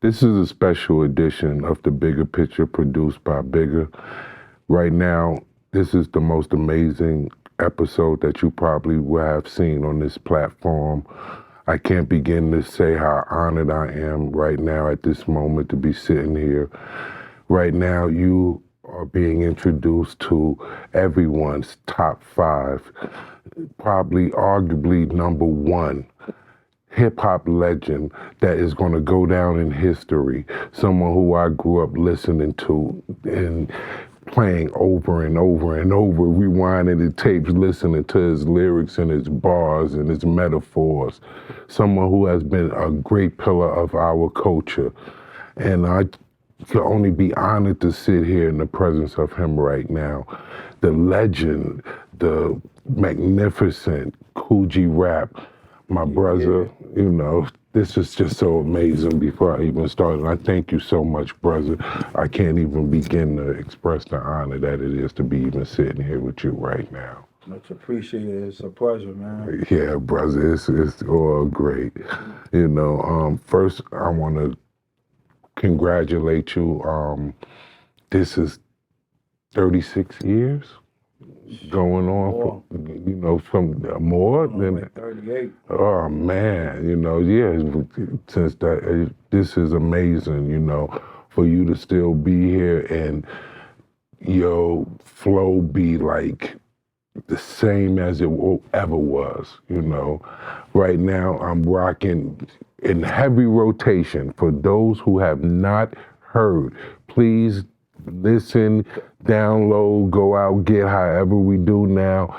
This is a special edition of The Bigger Picture produced by Bigga. Right now, this is the most amazing episode that you probably will have seen on this platform. I can't begin to say how honored I am right now at this moment to be sitting here. Right now, you are being introduced to everyone's top 5, probably arguably number 1 hip-hop legend that is going to go down in history, someone who I grew up listening to and playing over and over and over, rewinding the tapes, listening to his lyrics and his bars and his metaphors, someone who has been a great pillar of our culture. And I can only be honored to sit here in the presence of him right now. The legend, the magnificent Kool G Rap, my brother, you know, this is just so amazing before I even started. I thank you so much, brother. I can't even begin to express the honor that it is to be even sitting here with you right now. Much appreciated. It's a pleasure, man. Yeah, brother, it's all great. You know, first I want to congratulate you. This is 36 years going on, you know, from more than like 38. Oh man, you know, yeah. Since that, this is amazing, you know, for you to still be here and your flow be like the same as it ever was, you know. Right now, I'm rocking in heavy rotation. For those who have not heard, please listen, download, go out, get however we do now.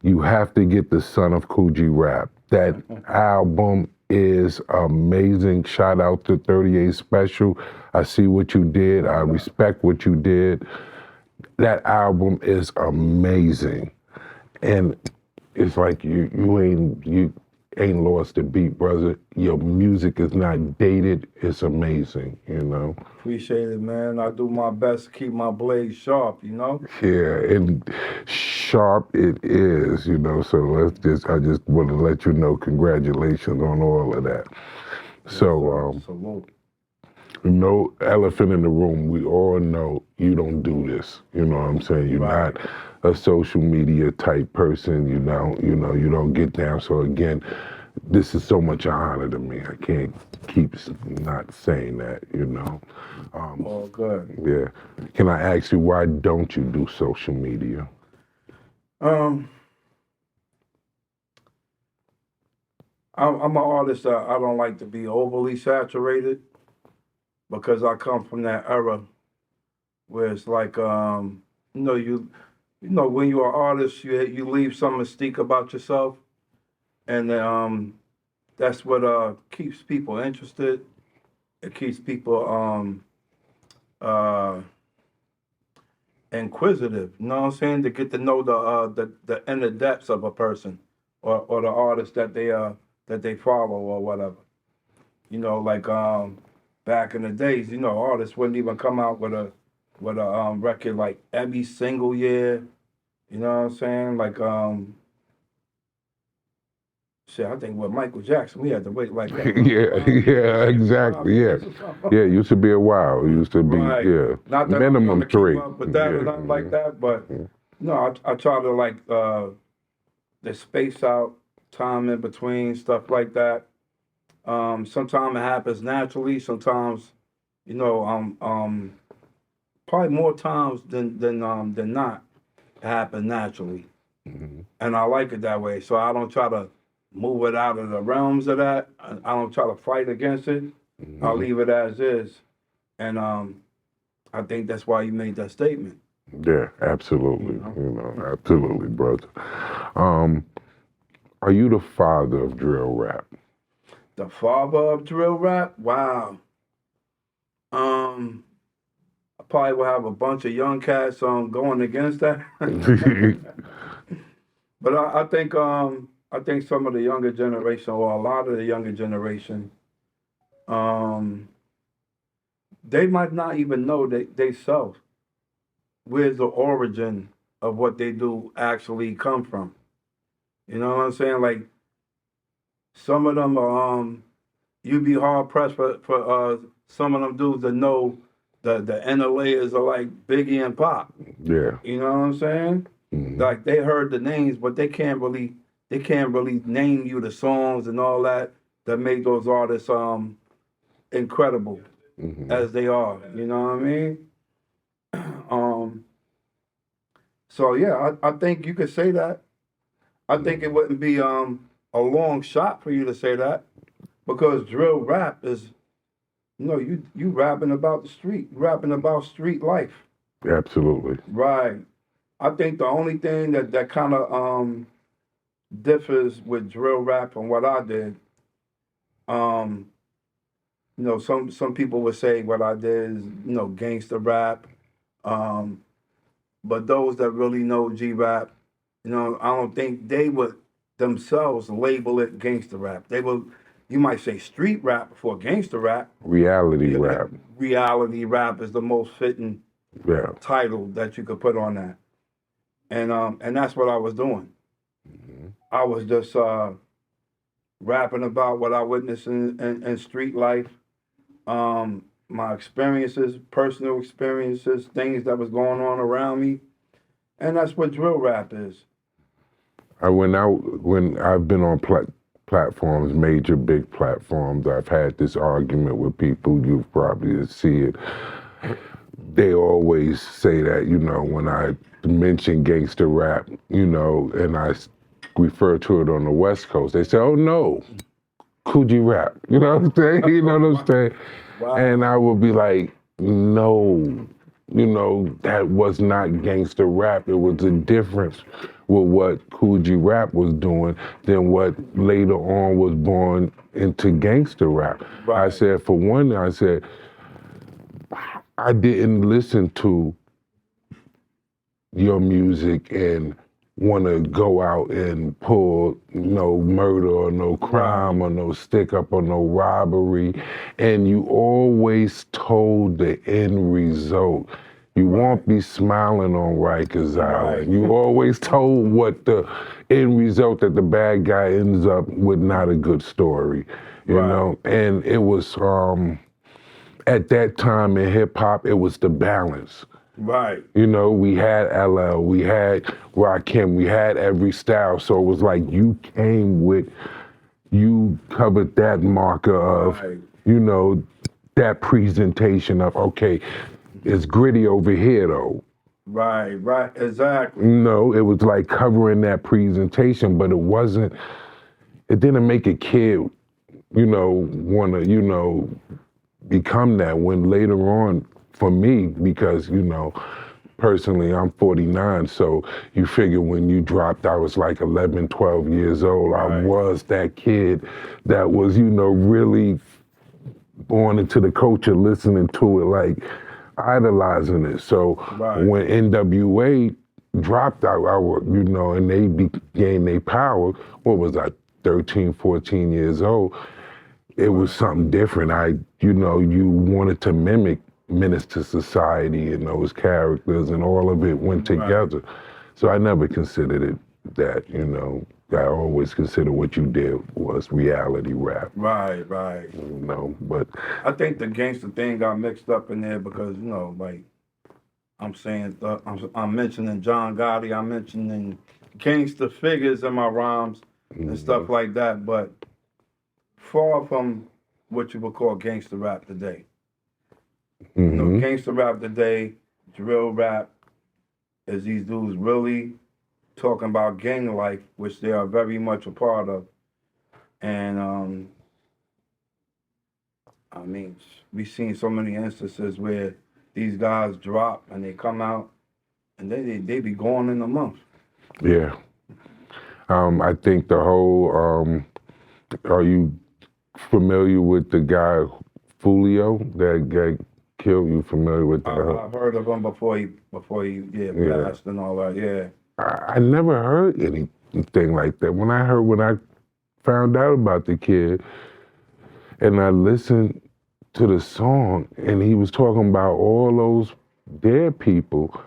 You have to get the Son of Kool G Rap. That album is amazing. Shout out to 38 Special. I see what you did. I respect what you did. That album is amazing. And it's like you ain't lost a beat, brother. Your music is not dated. It's amazing, you know. Appreciate it, man. I do my best to keep my blade sharp, you know? Yeah, and sharp it is, you know. So I just want to let you know, congratulations on all of that. So, salute. no elephant in the room. We all know you don't do this. You know what I'm saying? You're not a social media type person. You don't get down. So again, this is so much an honor to me. I can't keep not saying that, you know. All good. Yeah. Can I ask you, why don't you do social media? I'm an artist that I don't like to be overly saturated because I come from that era where it's like, you know, when you're an artist, you leave some mystique about yourself, and that's what keeps people interested. It keeps people inquisitive. You know what I'm saying? To get to know the inner depths of a person or the artist that they follow or whatever. You know, like back in the days, you know, artists wouldn't even come out with a record like every single year. You know what I'm saying? Like shit, I think with Michael Jackson, we had to wait like yeah, exactly. Yeah, it used to be a while. It used to be Not that minimum I'm 3. Keep up with that or nothing like that, but no, I try to like the space out time in between stuff like that. Sometimes it happens naturally. Sometimes, you know, probably more times than not, it happens naturally, and I like it that way. So I don't try to move it out of the realms of that. I don't try to fight against it. I leave it as is, and I think that's why you made that statement. Yeah, absolutely. You know, absolutely, brother. Are you the father of drill rap? The father of drill rap? Wow. I probably will have a bunch of young cats going against that. But I think some of the younger generation, or a lot of the younger generation, they might not even know they self where's the origin of what they do actually come from. You know what I'm saying? Like some of them are you'd be hard pressed for some of them dudes to know the inner layers of like Biggie and Pop. Yeah. You know what I'm saying? Like they heard the names, but they can't really name you the songs and all that make those artists incredible as they are. You know what I mean? So yeah, I think you could say that. I think it wouldn't be a long shot for you to say that, because drill rap is, you rapping about the street, rapping about street life. Absolutely. Right. I think the only thing that kind of differs with drill rap and what I did, some people would say what I did is, gangster rap. But those that really know G rap, I don't think they would themselves label it gangster rap. They will, you might say street rap before gangster rap. Reality rap. Reality rap is the most fitting title that you could put on that. And that's what I was doing. I was just rapping about what I witnessed in street life, my experiences, personal experiences, things that was going on around me, and that's what drill rap is. When I've been on platforms, major big platforms, I've had this argument with people. You probably see it. They always say that, when I mention gangster rap, and I refer to it on the West Coast, they say, "Oh no, Kool G Rap." You know what I'm saying? You know what I'm saying? Wow. And I would be like, no, that was not gangster rap. It was a difference with what Kool G Rap was doing than what later on was born into gangster rap. Right. I said, for one, I didn't listen to your music and want to go out and pull no murder or no crime or no stick up or no robbery. And you always told the end result. You won't be smiling on Rikers Island. You always told what the end result, that the bad guy ends up with not a good story, you know? And it was, at that time in hip hop, it was the balance. Right. We had LL, we had Rakim, we had every style. So it was like you covered that marker of, that presentation of, okay, it's gritty over here though. Right, exactly. It was like covering that presentation, but it didn't make a kid, want to, become that, when later on, for me, because, personally, I'm 49, so you figure when you dropped, I was like 11, 12 years old. I was that kid that was, really born into the culture, listening to it, like idolizing it. So when NWA dropped out, and they gained their power, what was I, 13, 14 years old, it was something different. You wanted to mimic Menace to Society and those characters, and all of it went together. So I never considered it that, I always considered what you did was reality rap. Right. But I think the gangster thing got mixed up in there because, like I'm saying, I'm mentioning John Gotti, I'm mentioning gangster figures in my rhymes and stuff like that, but far from what you would call gangster rap today. Gangster rap today, drill rap, is these dudes really talking about gang life, which they are very much a part of. And we've seen so many instances where these guys drop and they come out and they be gone in a month. Yeah. I think the whole, are you familiar with the guy Fulio that got killed? You familiar with that? I've heard of him before he passed and all that, I never heard anything like that. When I found out about the kid and I listened to the song and he was talking about all those dead people,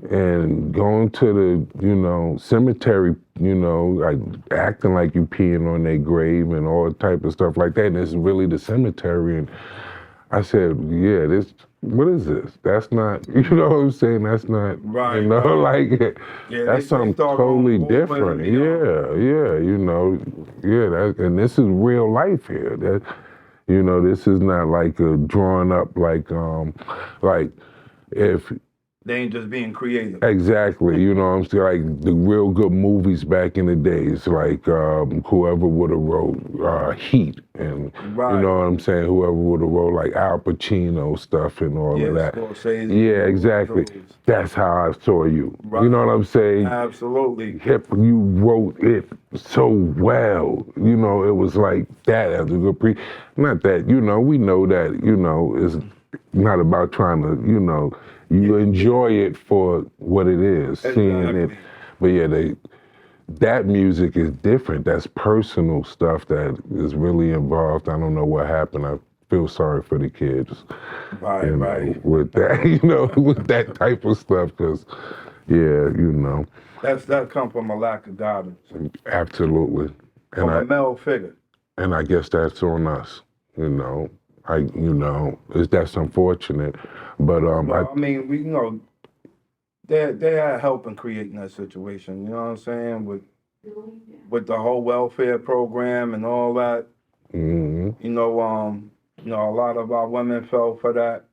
and going to the, cemetery, like acting like you peeing on their grave and all type of stuff like that. And it's really the cemetery. And I said, yeah, what is this? That's not, you know what I'm saying? That's not, Right, like, yeah, that's something start totally going over different. it, And this is real life here. This is not like a drawn up, like if They ain't just being creative. exactly, what I'm saying? Like the real good movies back in the days, like whoever would have wrote Heat, and Right. you know what I'm saying? Whoever would have wrote like Al Pacino stuff and all of that. Scorsese, Yeah, exactly. That's how I saw you. Right. You know what I'm saying? Absolutely. You wrote it so well. It was like that as a good not that, we know that, it's not about trying to, you enjoy it for what it is, seeing it. But yeah, that music is different. That's personal stuff that is really involved. I don't know what happened. I feel sorry for the kids. Right. With that, with that type of stuff, because, yeah, that comes from a lack of guidance. Absolutely. From a male figure. And I guess that's on us, that's unfortunate. But I mean, they had help in creating that situation. You know what I'm saying? With the whole welfare program and all that. Mm-hmm. A lot of our women fell for that,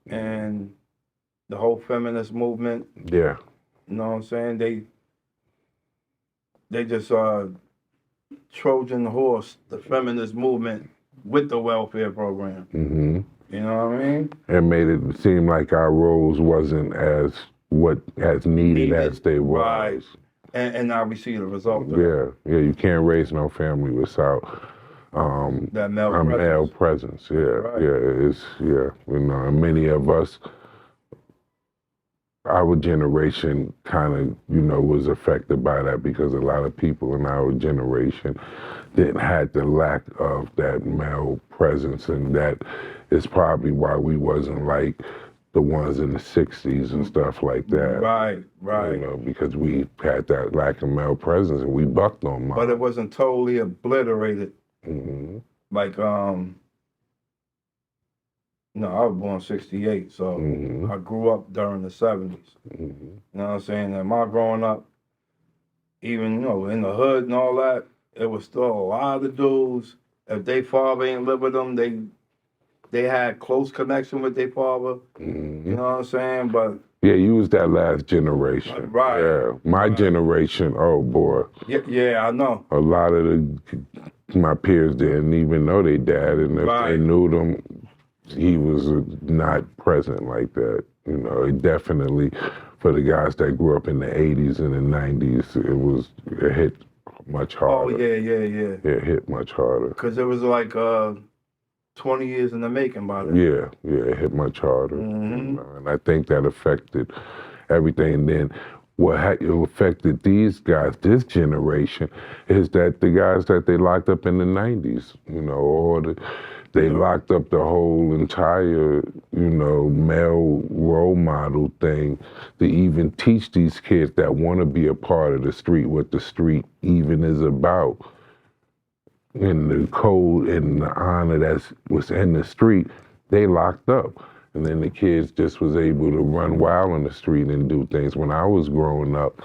and the whole feminist movement. Yeah. You know what I'm saying? They just Trojan horse the feminist movement with the welfare program. Mm-hmm. You know what I mean? And made it seem like our roles wasn't as needed as they was. Right. And now we see the result of that. Yeah, you can't raise no family without that male presence. Yeah, right. And many of us, our generation kind of, was affected by that because a lot of people in our generation didn't have the lack of that male presence, and that is probably why we wasn't like the ones in the 60s and stuff like that. Right. Because we had that lack of male presence and we bucked on mom. But it wasn't totally obliterated. Mm-hmm. Like, I was born 68, so mm-hmm. I grew up during the 70s. Mm-hmm. You know what I'm saying? And my growing up, even, in the hood and all that, it was still a lot of dudes. If their father ain't live with them, they had close connection with their father. Mm-hmm. You know what I'm saying? But yeah, you was that last generation. Right. Yeah, my generation, oh boy. Yeah, I know. A lot of my peers didn't even know their dad, and if they knew them, he was not present like that. It definitely, for the guys that grew up in the 80s and the 90s, it hit much harder. Oh, yeah. It hit much harder. Because it was like 20 years in the making by then. Yeah, it hit much harder. Mm-hmm. And I think that affected everything. And then what affected these guys, this generation, is that the guys that they locked up in the 90s, they locked up the whole entire, male role model thing to even teach these kids that want to be a part of the street what the street even is about. And the code and the honor that was in the street, they locked up. And then the kids just was able to run wild on the street and do things. When I was growing up,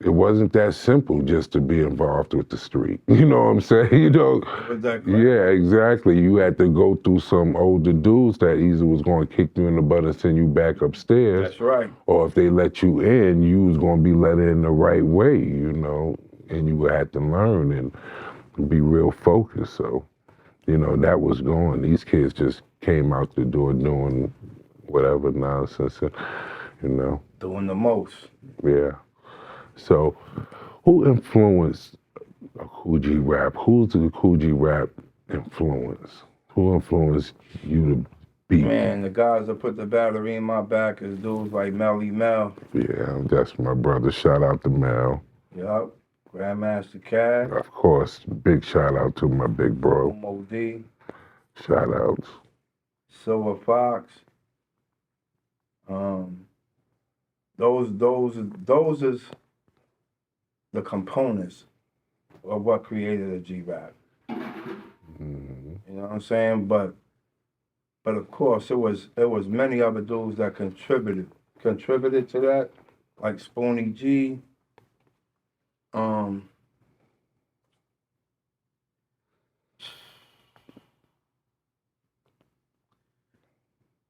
it wasn't that simple just to be involved with the street. You know what I'm saying? Exactly. Yeah, exactly. You had to go through some older dudes that either was going to kick you in the butt and send you back upstairs. That's right. Or if they let you in, you was going to be let in the right way, and you had to learn and be real focused. So, that was going. These kids just came out the door doing whatever nonsense, Doing the most. Yeah. So, who influenced Kool G Rap? Who's the Kool G Rap influence? Who influenced you to be? Man, the guys that put the battery in my back is dudes like Melly Mel. Yeah, that's my brother. Shout out to Mel. Yup. Grandmaster Cash. Of course. Big shout out to my big bro. MOD. Shout outs. Silver Fox. those is the components of what created a G-Rap. You know what I'm saying? But of course, it was many other dudes that contributed to that, like Spoonie G,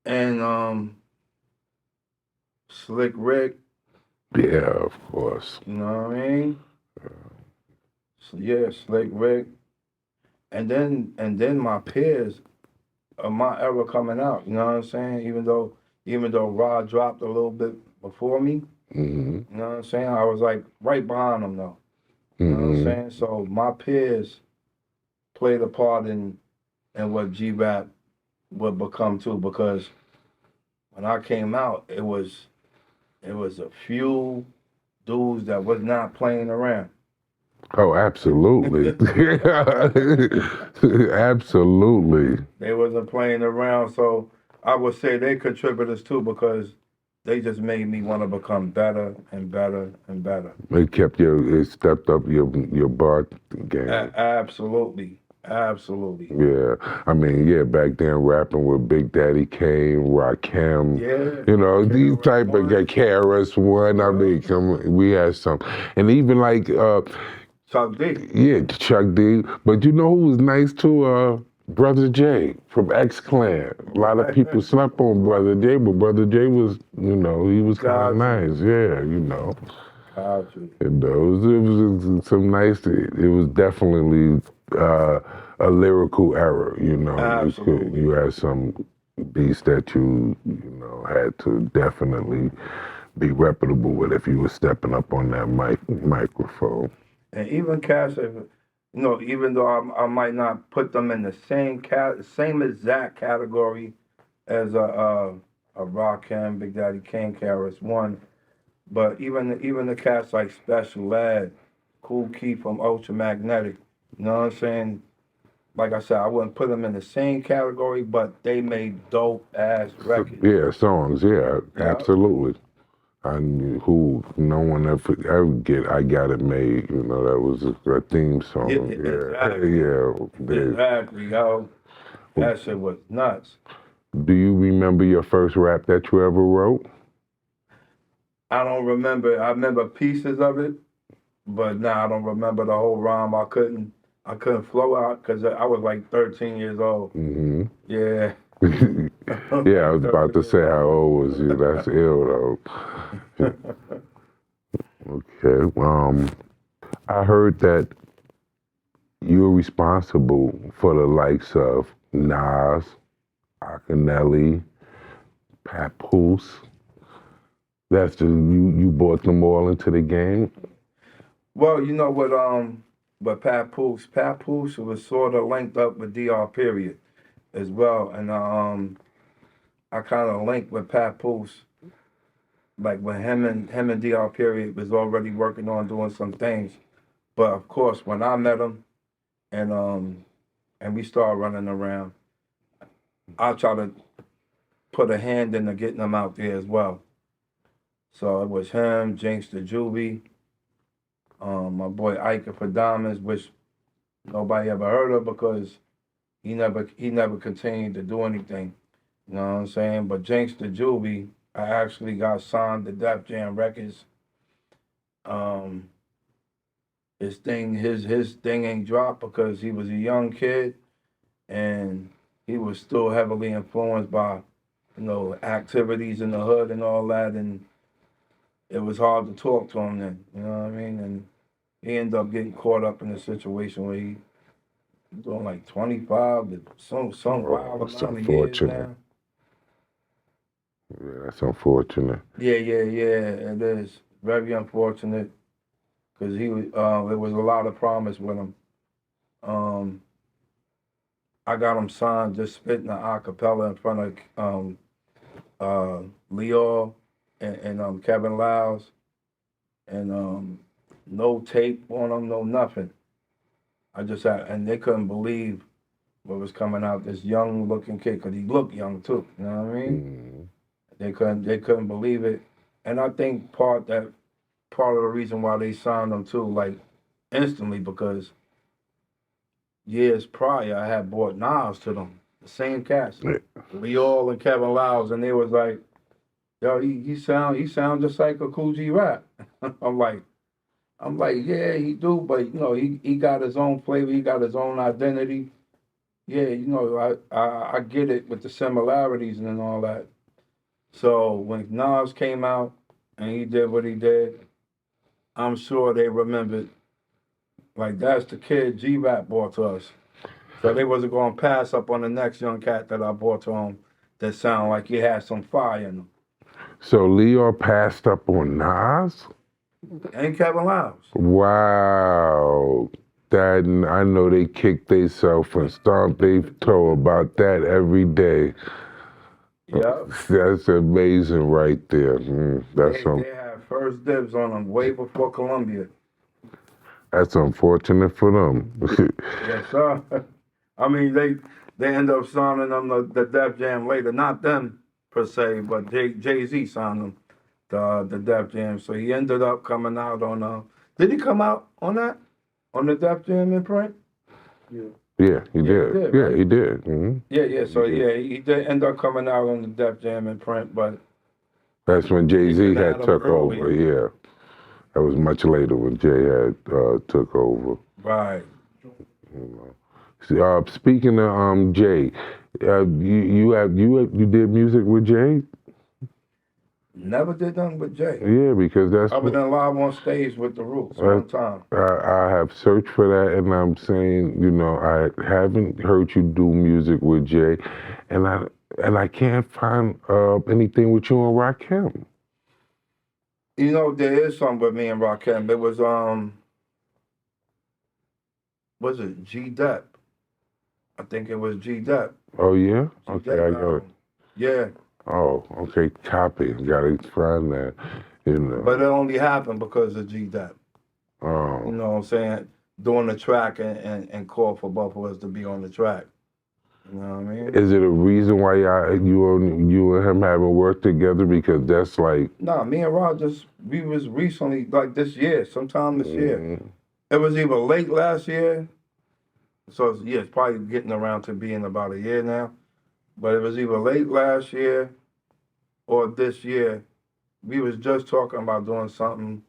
and Slick Rick. Yeah, of course. You know what I mean? So, yeah, Slick Rick. And then my peers of my era coming out, you know what I'm saying? Even though Rod dropped a little bit before me, you know what I'm saying? I was like right behind them though. You know what I'm saying? So my peers played a part in what G-Rap would become too, because when I came out, it was a few dudes that was not playing around. Oh, absolutely. Absolutely. They wasn't playing around, so I would say they contributors too, because they just made me want to become better and better and better. It stepped up your bar game. Absolutely. Yeah, I mean, yeah, back then rapping with Big Daddy Kane, Rakim, Yeah. you know, these type of KRS-One. I mean, we had some, and even like Chuck D. Yeah, Chuck D. But you know who was nice too? Brother J from X Clan. A lot of people slept on Brother J, but Brother J was, you know, he was kind of nice. Yeah, you know. Gotcha. You know, it was some nice. It was definitely a lyrical era. You know, Absolutely. you had some beats that you know had to definitely be reputable with if you were stepping up on that microphone. And even CASHAPP, you know, even though I might not put them in the same exact category as a Rakim, Big Daddy Kane, KRS-One, but even the cats like Special Ed, Kool Keith from Ultramagnetic, you know what I'm saying? Like I said, I wouldn't put them in the same category, but they made dope ass records. Yeah, songs. Yeah, absolutely. And who no one ever get. I Got It Made. You know, that was a theme song. Exactly, yo. That shit was nuts. Do you remember your first rap that you ever wrote? I don't remember. I remember pieces of it, but nah, I don't remember the whole rhyme. I couldn't flow out because I was like 13 years old. Yeah. Yeah, I was about to say how old was you. That's ill though. Okay. I heard that you're responsible for the likes of Nas, Akinelli, Papoose. You brought them all into the game. Well, you know what Papoose was sort of linked up with DR Period as well, and I kind of linked with Papoose, like when him and DR Period was already working on doing some things, but of course when I met him and we started running around, I try to put a hand into getting them out there as well. So it was him, Jinx the Juvie, my boy Ike for Diamonds, which nobody ever heard of because he never continued to do anything. You know what I'm saying? But Jinx the Juvie, I actually got signed to Def Jam Records. His thing ain't dropped because he was a young kid and he was still heavily influenced by, you know, activities in the hood and all that, and it was hard to talk to him then, you know what I mean? And he ended up getting caught up in a situation where he doing like 25 to some wild amount of years now. Yeah, that's unfortunate. Yeah, it is. Very unfortunate. Because he was, there was a lot of promise with him. I got him signed just spitting an acapella in front of Leo and Kevin Lyles, and no tape on him, no nothing. And they couldn't believe what was coming out. This young looking kid, because he looked young too. You know what I mean? They couldn't believe it, And I think part of the reason why they signed them too, like instantly, because years prior I had bought Nas to them, the same cast, Leol and Kevin Lyles, and they was like, yo, he sound just like a Kool G Rap. I'm like, yeah, he do, but you know, he got his own flavor, he got his own identity. Yeah, you know, I get it with the similarities and all that. So when Nas came out and he did what he did, I'm sure they remembered, like, that's the kid G Rap brought to us. So they wasn't gonna pass up on the next young cat that I brought to him that sound like he had some fire in him. So Leo passed up on Nas? And Kevin Lyles. Wow. That, I know they kick themselves and stomp their toe about that every day. Yeah. That's amazing right there. They had first dibs on them way before Columbia. That's unfortunate for them. Yes, sir. I mean, they end up signing them the Def Jam later. Not them per se, but Jay-Z signed them the Def Jam. So he ended up coming out on did he come out on that? On the Def Jam imprint? Yeah, he did. Yeah, right? he did. Mm-hmm. Yeah. So he did end up coming out on the Def Jam imprint, but that's when Jay-Z had took earlier. over. Yeah, that was much later when Jay had took over. Right. You know. Speaking of Jay, you did music with Jay? Never did nothing with Jay. Yeah, because that's other than live on stage with the Roots one time. I have searched for that, and I'm saying, you know, I haven't heard you do music with Jay, and I can't find anything with you and Rakim. You know, there is something with me and Rakim. It was it G-Dep? I think it was G-Dep. Oh yeah? G-Dep Okay, I got it. Yeah. Oh, okay, copy. Gotta find that. You know. But it only happened because of G-Dep. Oh. You know what I'm saying? Doing the track and call for both of us to be on the track. You know what I mean? Is it a reason why you and him haven't worked together? Because that's like... Nah, me and Rod we was recently, like this year, sometime this year. It was either late last year, so yeah, it's probably getting around to being about a year now. But it was either late last year or this year. We was just talking about doing something.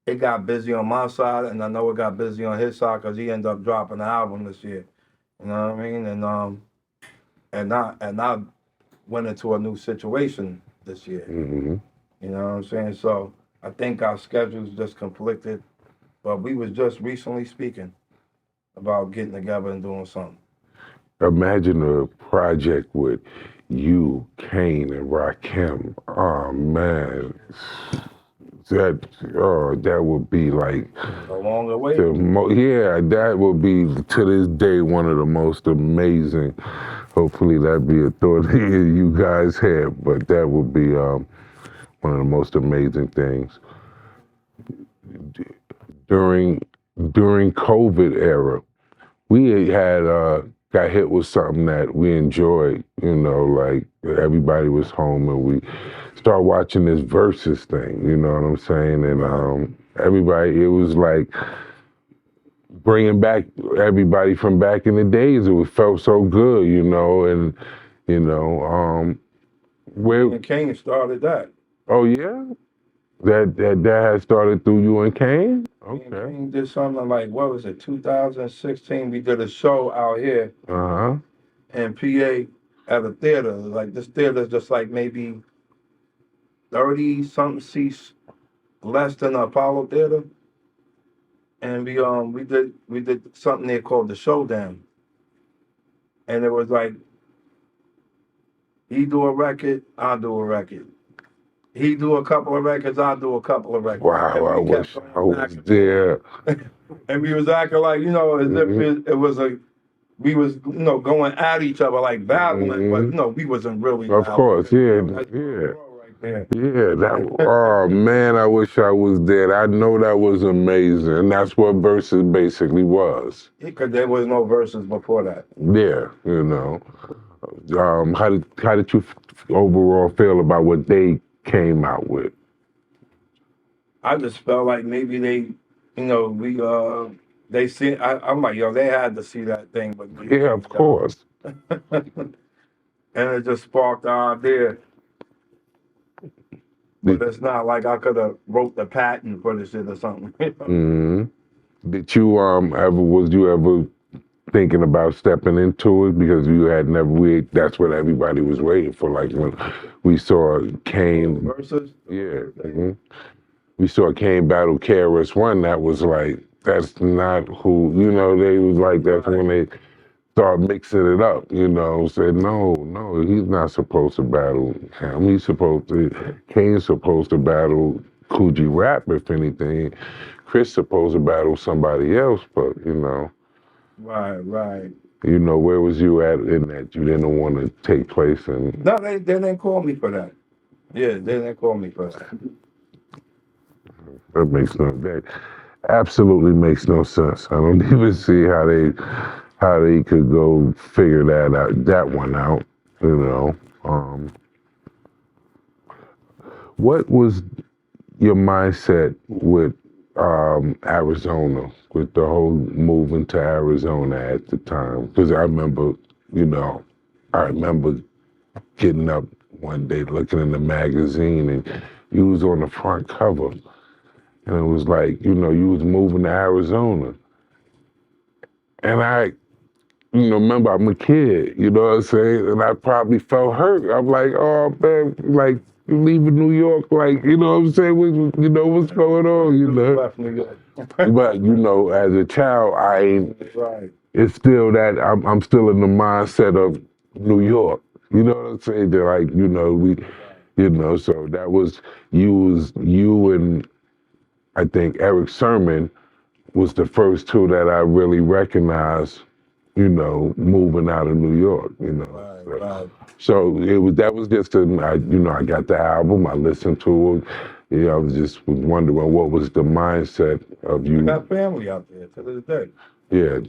It got busy on my side, and I know it got busy on his side because he ended up dropping the album this year. You know what I mean? And I went into a new situation this year. Mm-hmm. You know what I'm saying? So I think our schedules just conflicted, but we was just recently speaking about getting together and doing something. Imagine a project with you, Kane, and Rakim. Oh man, that would be like a longer way. That would be to this day one of the most amazing. Hopefully that'd be a thought you guys had, but that would be one of the most amazing things. During COVID era, we had got hit with something that we enjoyed, you know, like everybody was home and we started watching this Versus thing, you know what I'm saying? And everybody, it was like bringing back everybody from back in the days. It felt so good, you know, and, you know, and Kane started that. Oh, yeah? That had started through you and Kane? Okay. Kane did something like, what was it, 2016? We did a show out here in PA at a theater. Like, this theater's just like maybe 30-something seats less than the Apollo Theater. And we did something there called the Showdown. And it was like, he do a record, I do a record. He do a couple of records, I do a couple of records. Wow, I wish I was there. And we was acting like, you know, as if it was we was, you know, going at each other like battling, but no, we wasn't really. Of course, yeah. Oh man, I wish I was there. I know that was amazing. And that's what Versus basically was. Because there was no Versus before that. Yeah, you know. How did you overall feel about what they came out with? I just felt like maybe they, they see. I'm like, yo, they had to see that thing, but Yeah, of course. and it just sparked the idea. But it's not like I could have wrote the patent for the shit or something. Mm-hmm. Did you was you ever thinking about stepping into it because you had never that's what everybody was waiting for, like when we saw Kane Versus? Yeah. Mm-hmm. We saw Kane battle KRS-One, that was like, that's not who, they was like, that's when they started mixing it up, said, no, he's not supposed to battle him. Kane's supposed to battle Kool G Rap, if anything. Chris supposed to battle somebody else, but, Right. where was you at in that you didn't want to take place in? No, they didn't call me for that. Yeah, they didn't call me for that. That absolutely makes no sense. I don't even see how they could go figure that one out. What was your mindset with Arizona, with the whole moving to Arizona at the time? Because I remember getting up one day looking in the magazine and you was on the front cover. And it was like, you was moving to Arizona. And I, remember I'm a kid, you know what I'm saying? And I probably felt hurt. I'm like, oh man, like, you leaving New York, like, you know what I'm saying? What's going on, Left New York. But, as a child, I ain't, Right. it's still that, I'm still in the mindset of New York. You know what I'm saying? They're like, so that was, you and I think Eric Sermon was the first two that I really recognized, moving out of New York, Right. So that was just I got the album, I listened to it, I was wondering what was the mindset of you. I got family out there to this day. Yeah,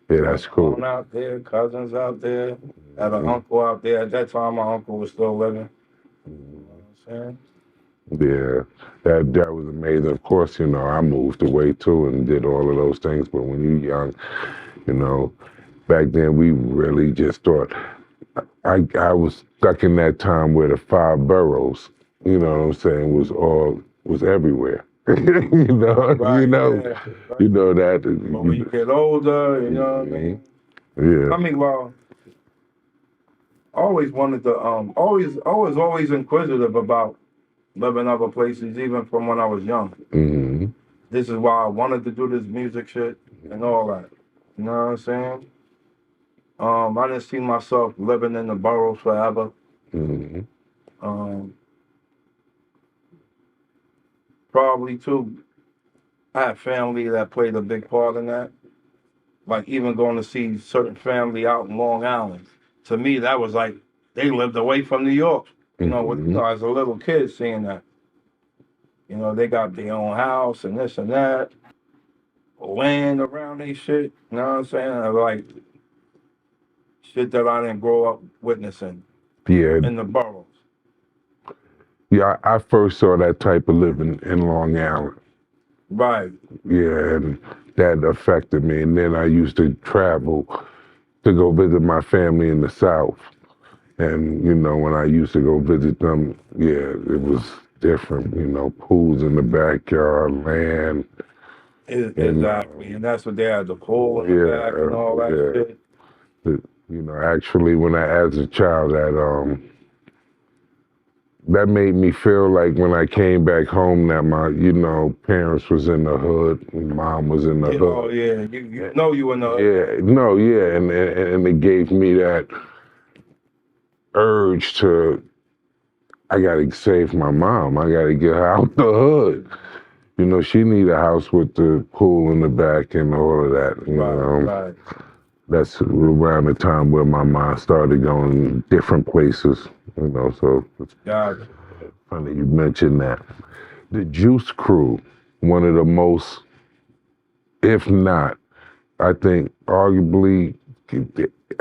that's cool. Mom out there, cousins out there, had an uncle out there. At that time, my uncle was still living. You know what I'm saying? Yeah, that was amazing. Of course, I moved away too and did all of those things. But when you're young, back then we really just thought. I was stuck in that time where the 5 boroughs, you know what I'm saying, was everywhere. Right, yeah. You know that. But when you get older, you know what I mean? Yeah. I mean, well, I always wanted to, always inquisitive about living other places, even from when I was young. Mm-hmm. This is why I wanted to do this music shit and all that. You know what I'm saying? I didn't see myself living in the boroughs forever. Mm-hmm. Probably too, I had family that played a big part in that. Like even going to see certain family out in Long Island. To me, that was like they lived away from New York. As a little kid seeing that. They got their own house and this and that, land around they shit. You know what I'm saying? Like shit that I didn't grow up witnessing. Yeah. In the boroughs. Yeah, I first saw that type of living in Long Island. Right. Yeah, and that affected me. And then I used to travel to go visit my family in the South. And, when I used to go visit them, yeah, it was different, pools in the backyard, land. Exactly. And that's what they had, the pool in the back and all that shit. Actually, as a child, that made me feel like when I came back home that my, parents was in the hood, mom was in the hood. Oh yeah, you know you in the hood. Yeah, and it gave me that urge to, I gotta save my mom. I gotta get her out the hood. She need a house with the pool in the back and all of that. Right. That's around the time where my mind started going different places. So it's funny you mentioned that. The Juice Crew, one of the most, if not, I think arguably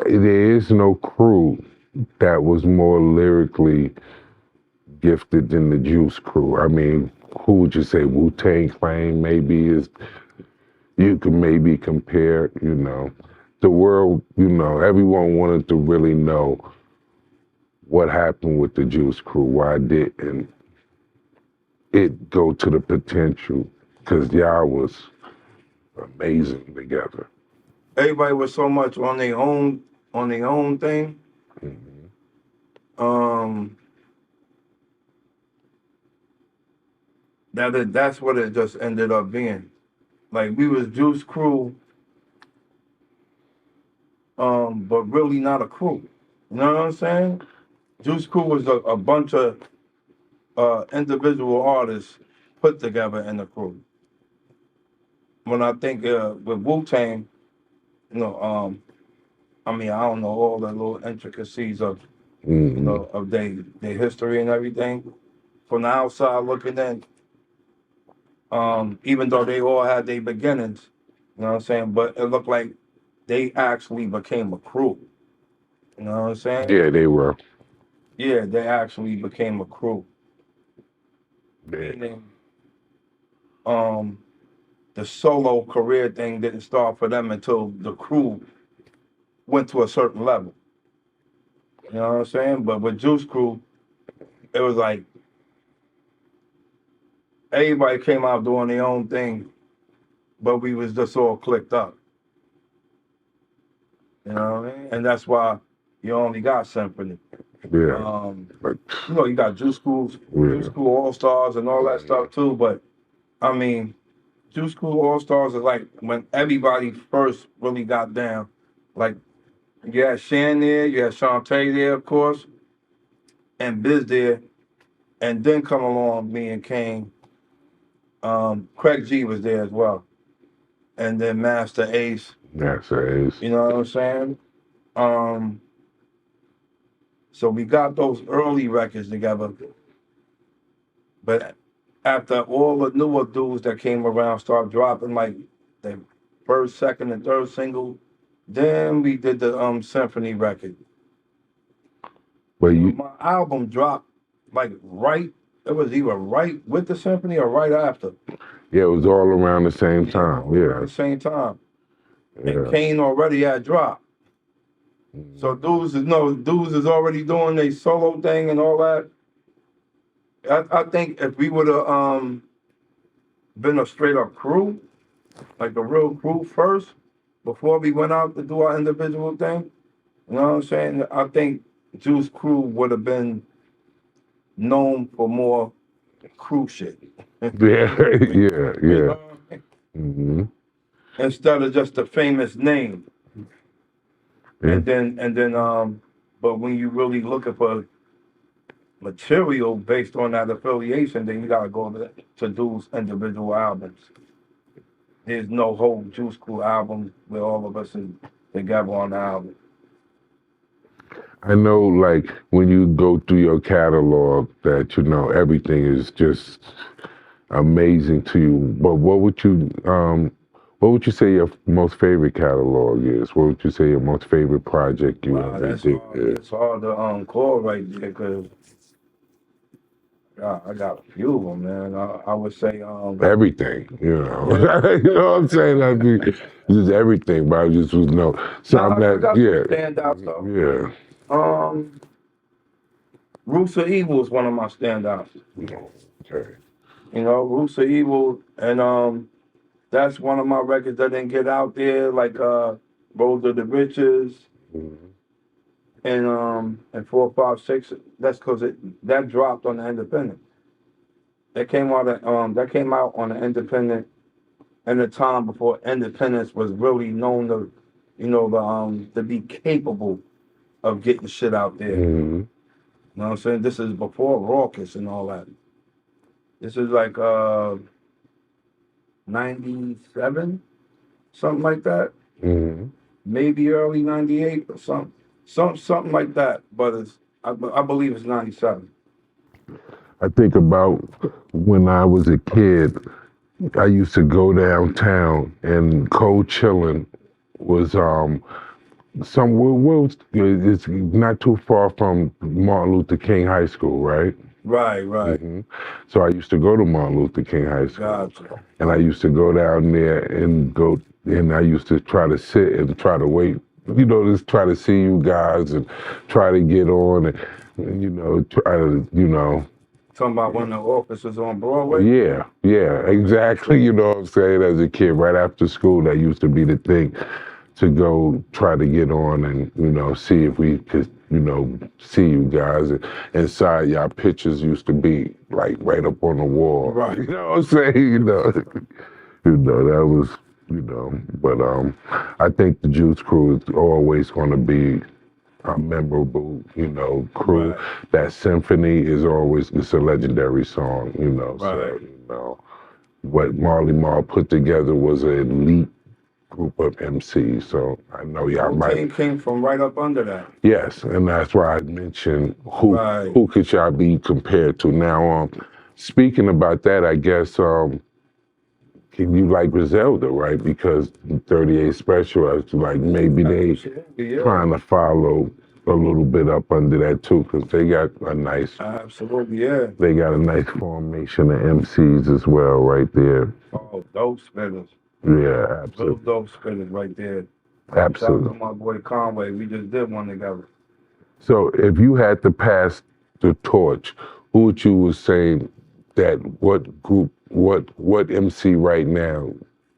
there is no crew that was more lyrically gifted than the Juice Crew. I mean, who would you say? Wu-Tang Clan maybe is, you can maybe compare, you know. The world, you know, everyone wanted to really know what happened with the Juice Crew, why didn't it go to the potential? Because y'all was amazing together. Everybody was so much on their own thing. That's what it just ended up being. Like we was Juice Crew, but really not a crew. You know what I'm saying? Juice Crew was a bunch of individual artists put together in a crew. When I think with Wu-Tang, you know, I mean, I don't know all the little intricacies of, you know, of their history and everything. From the outside looking in, even though they all had their beginnings, you know what I'm saying? But it looked like they actually became a crew. You know what I'm saying? Yeah, they were. Yeah, they actually became a crew. Yeah. Meaning, the solo career thing didn't start for them until the crew went to a certain level. You know what I'm saying? But with Juice Crew, it was like everybody came out doing their own thing, but we was just all clicked up. You know what I mean? And that's why you only got Symphony. Yeah. You know, you got Juice Crew All Stars and all that stuff too. But I mean, Juice Crew All Stars is like when everybody first really got down. Like you had Shan there, you had Shantae there, of course, and Biz there, and then come along me and Kane. Craig G was there as well, and then Master Ace. Master Ace. You know what I'm saying? So we got those early records together, but after all the newer dudes that came around started dropping like the first, second, and third single, then we did the Symphony record. But My album dropped like right. It was either right with the Symphony or right after. Yeah, it was all around the same time. Yeah. At the same time. Yeah. And Kane already had dropped. So dudes is already doing their solo thing and all that. I think if we would have been a straight up crew, like a real crew first, before we went out to do our individual thing, you know what I'm saying? I think Juice Crew would have been known for more crew shit. Yeah, yeah, yeah. Instead of just a famous name. Yeah. And then but when you really looking for material based on that affiliation, then you gotta go to dude's individual albums. There's no whole Juice Crew album with all of us together on the album. I know, like, when you go through your catalog, that, you know, everything is just amazing to you. But what would you say your most favorite catalog is? What would you say your most favorite project you ever did? It's hard to call right there because I got a few of them, man. I would say everything, you know. You know what I'm saying? I mean, just everything, but I just was something I got some yeah, standouts though. yeah. Roots of Evil is one of my standouts. Okay. You know, Roots of Evil, and that's one of my records that didn't get out there, like Road to the Riches, and 456. That's because that dropped on the Independent. That came out on the Independent in the time before Independence was really known to, you know, to be capable of getting shit out there. You know what I'm saying? This is before Raucous and all that. This is like 97, something like that. Maybe early 98 or something like that. But I believe it's 97. I think about when I was a kid, I used to go downtown and Cold Chillin' was it's not too far from Martin Luther King High School, right? Right. So I used to go to Martin Luther King High School, Gotcha. and I used to go down there and I used to try to sit and try to wait, just try to see you guys and try to get on and try to, Talking about when the office was on Broadway? yeah, exactly. You know what I'm saying? As a kid, right after school, that used to be the thing to go try to get on and, see if we could, see you guys. And inside, y'all pictures used to be like right up on the wall. Right. You know what I'm saying? That was, but I think the Juice Crew is always going to be a memorable, crew. Right. That symphony is always, it's a legendary song, Right. so, what Marley Marl put together was an elite group of MCs, so I know y'all might. Wu-Tang came from right up under that. Yes, and that's why I mentioned Right. who could y'all be compared to. Now, speaking about that, I guess, you like Griselda, right? Because 38 Special, I was like, maybe they trying to follow a little bit up under that too, because they got a nice, Absolutely, yeah. they got a nice formation of MCs as well, right there. Oh, dope spinners. Yeah, Real absolutely. dope spinners right there. Absolutely. Shout out to my boy Conway. We just did one together. So if you had to pass the torch, who would you would say that what group, what MC right now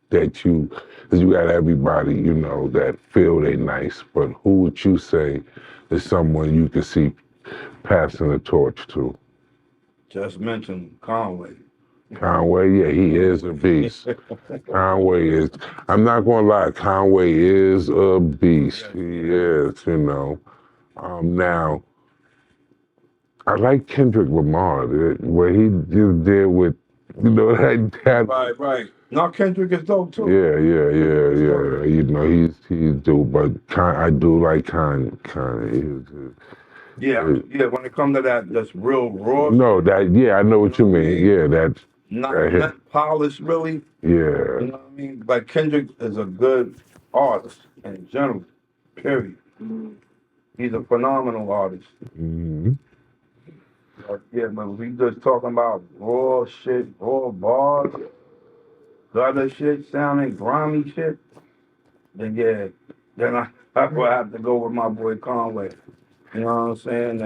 that you, because you got everybody, that feel they nice, but who would you say is someone you could see passing the torch to? Just mentioned Conway. Conway, yeah, he is a beast. Conway is, I'm not gonna lie, Conway is a beast. Yes, He is, now, I like Kendrick Lamar, where he just did with, that. Right. No, Kendrick is dope too. Yeah. He's dope, but I do like Kanye. Yeah. When it comes to that's real raw. No, I know what you mean. Yeah, that's not polished really. Yeah. You know what I mean? Like Kendrick is a good artist in general. Period. He's a phenomenal artist. Mm-hmm. But we just talking about raw shit, raw bars, gutter shit, sounding grimy shit. Then I will have to go with my boy Conway. You know what I'm saying?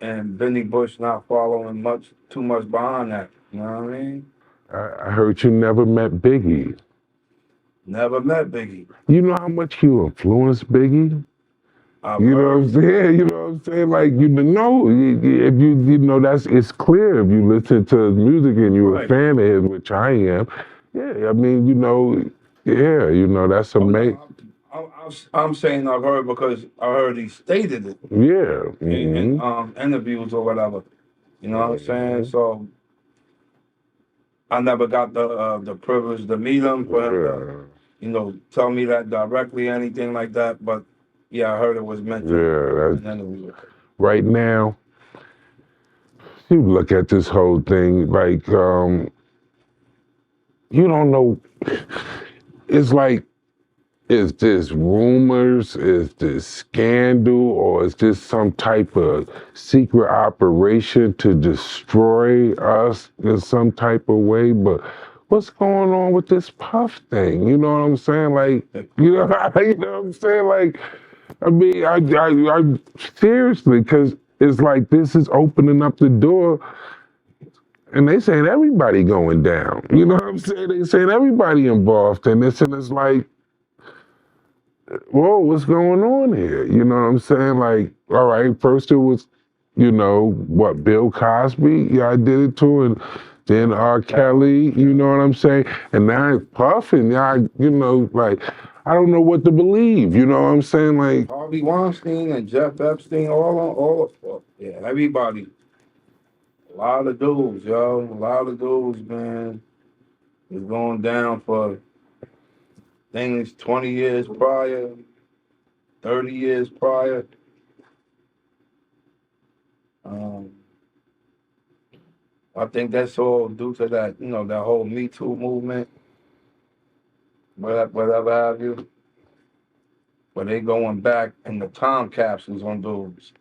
And Benny Bush not following too much behind that. You know what I mean? I heard you never met Biggie. Never met Biggie. You know how much you influenced Biggie? You know what I'm saying? You know what I'm saying? Like, if it's clear if you listen to his music and you're a fan of his, which I am. Yeah, I mean, that's amazing. I'm saying I've heard because I heard he stated it. Yeah. In interviews or whatever. You know what I'm saying? So I never got the privilege to meet him for him to, tell me that directly, anything like that. But yeah, I heard it was mentioned in an interview. Right now, you look at this whole thing like you don't know. It's like, is this rumors? Is this scandal? Or is this some type of secret operation to destroy us in some type of way? But what's going on with this Puff thing? You know what I'm saying? Like, you know what I'm saying? Like, I mean, I seriously, because it's like this is opening up the door. And they saying everybody going down. You know what I'm saying? They saying everybody involved in this, and it's like, whoa, what's going on here? You know what I'm saying? Like, all right, first it was, Bill Cosby, yeah, I did it too, and then R. Kelly, you know what I'm saying? And now it's Puff, and I I don't know what to believe, you know what I'm saying? Like, Harvey Weinstein and Jeff Epstein, everybody. A lot of dudes, yo. A lot of dudes, man, is going down for things 20 years prior, 30 years prior. I think that's all due to that, that whole Me Too movement, whatever have you. but they going back in the time capsules on dudes.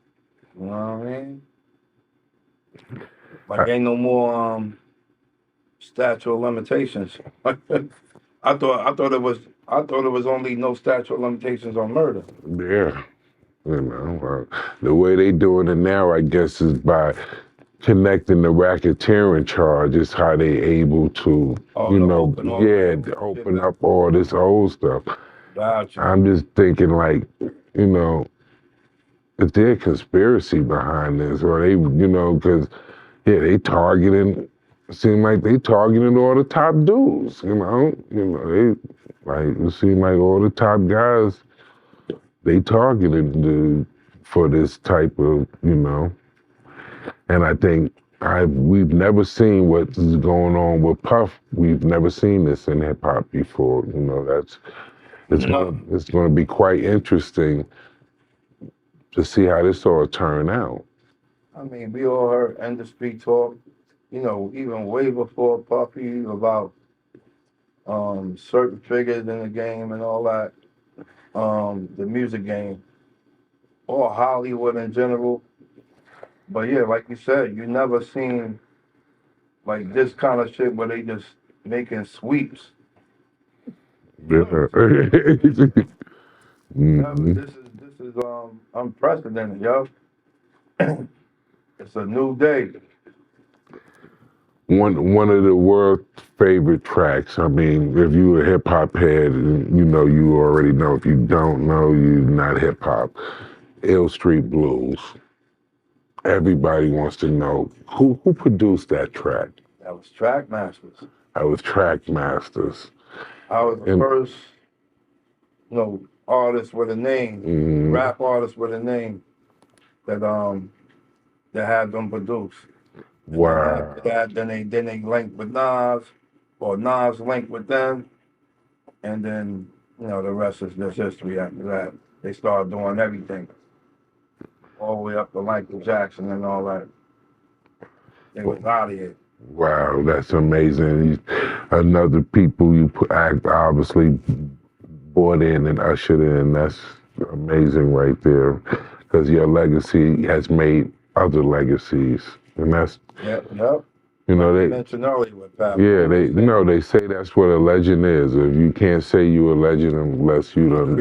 You know what I mean? Like ain't no more statute of limitations. I thought it was only no statute of limitations on murder. Yeah. You know, the way they doing it now, I guess, is by connecting the racketeering charges, how they able to, open up all this old stuff. Gotcha. I'm just thinking, like, is there a conspiracy behind this, or they, because they targeting. Seem like they targeting all the top dudes. They like it seem like all the top guys. They targeted for this type of, and I think we've never seen what's going on with Puff. We've never seen this in hip hop before. It's going to be quite interesting to see how this all turn out. I mean, we all heard industry talk, even way before Puffy about certain figures in the game and all that, the music game, or Hollywood in general. But yeah, like you said, you never seen like this kind of shit where they just making sweeps. Yeah. This is unprecedented, yo. It's a new day. One of the world's favorite tracks. I mean, if you're a hip hop head, you already know. If you don't know, you're not hip hop. Ill Street Blues. Everybody wants to know who produced that track. That was Trackmasters. I was Trackmasters. I was the first, artist with a name, rap artist with a name that had them produced. Wow. Then they linked with Nas, or Nas linked with them, and then the rest is just history. After that, they started doing everything, all the way up to Michael Jackson and all that. They was out of here. Wow, that's amazing. Another people you obviously brought in and ushered in. That's amazing right there, because your legacy has made other legacies, and that's Yep. They mentioned earlier with Pat. Yeah, they say that's what a legend is. If you can't say you're a legend unless you done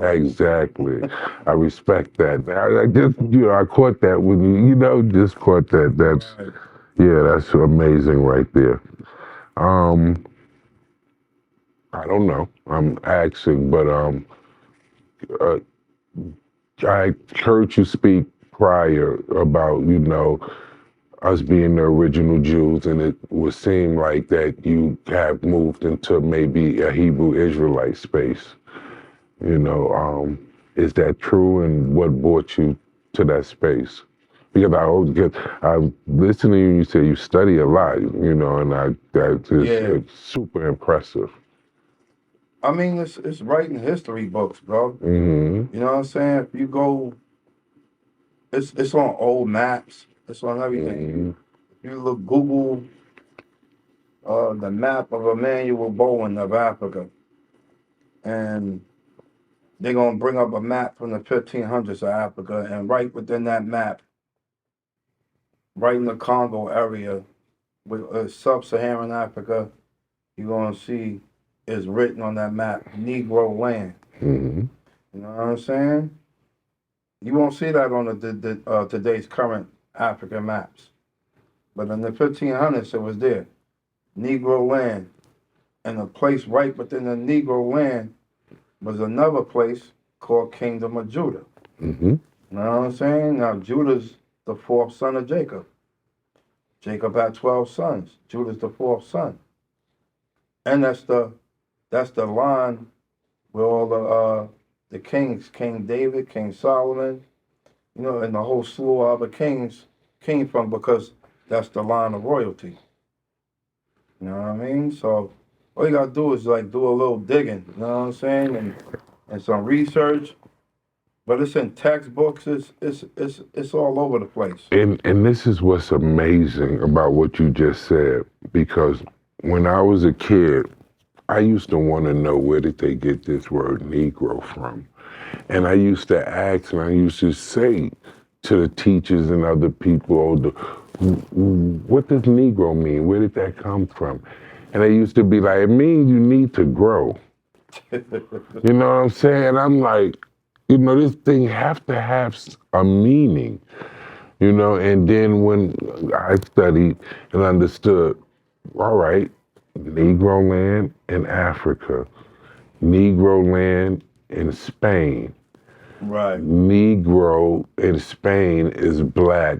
exactly. I respect that. I just I caught that when you just caught that. That's right. Yeah, that's amazing right there. I don't know. I'm asking, but I heard you speak prior about us being the original Jews, and it would seem like that you have moved into maybe a Hebrew Israelite space. Is that true, and what brought you to that space? Because I'm listening to you say you study a lot, and that's super impressive. I mean, it's writing history books, bro. Mm-hmm. You know what I'm saying? If you go, it's on old maps. It's on everything. Mm-hmm. If you Google the map of Emmanuel Bowen of Africa, and they're gonna bring up a map from the 1500s of Africa, and right within that map, right in the Congo area, with sub-Saharan Africa, you're gonna see is written on that map, Negro land. Mm-hmm. You know what I'm saying? You won't see that on the today's current African maps. But in the 1500s, it was there. Negro land. And a place right within the Negro land was another place called Kingdom of Judah. Mm-hmm. You know what I'm saying? Now, Judah's the fourth son of Jacob. Jacob had 12 sons. Judah's the fourth son. And that's the line where all the kings, King David, King Solomon, and the whole slew of other kings came from, because that's the line of royalty. You know what I mean? So all you gotta do is do a little digging, you know what I'm saying, and some research. But it's in textbooks. It's all over the place. And this is what's amazing about what you just said, because when I was a kid, I used to want to know, where did they get this word Negro from? And I used to ask and I used to say to the teachers and other people, what does Negro mean? Where did that come from? And they used to be like, it means you need to grow. You know what I'm saying? I'm like, you know, this thing have to have a meaning, you know? And then when I studied and understood, all right, Negro land in Africa, Negro land in Spain. Right. Negro in Spain is black,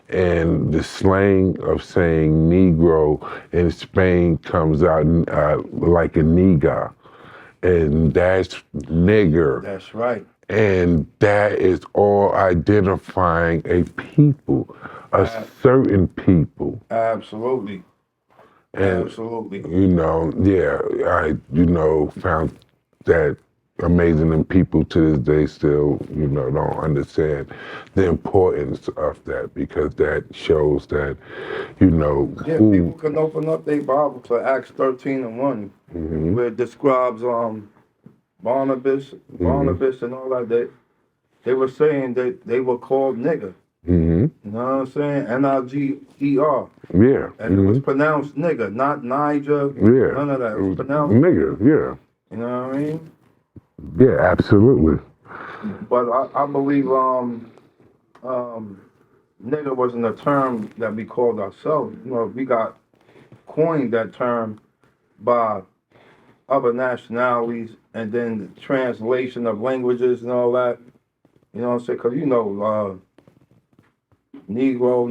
and the slang of saying Negro in Spain comes out like a nigga, and that's nigger. That's right. And that is all identifying a people, a certain people. Absolutely. And, Absolutely. you know, yeah, I, you know, found that amazing, and people to this day still, you know, don't understand the importance of that, because that shows that, you know, yeah, people can open up their Bible to Acts 13:1, where it describes Barnabas and all that. They were saying that they were called nigger. You know what I'm saying? Niger. Yeah. And it was pronounced nigger, not Niger. Yeah. None of that. It was pronounced nigger. Yeah. You know what I mean? Yeah, absolutely. But I believe nigger wasn't a term that we called ourselves. You know, we got coined that term by other nationalities, and then the translation of languages and all that. You know what I'm saying? Because you know, Negro,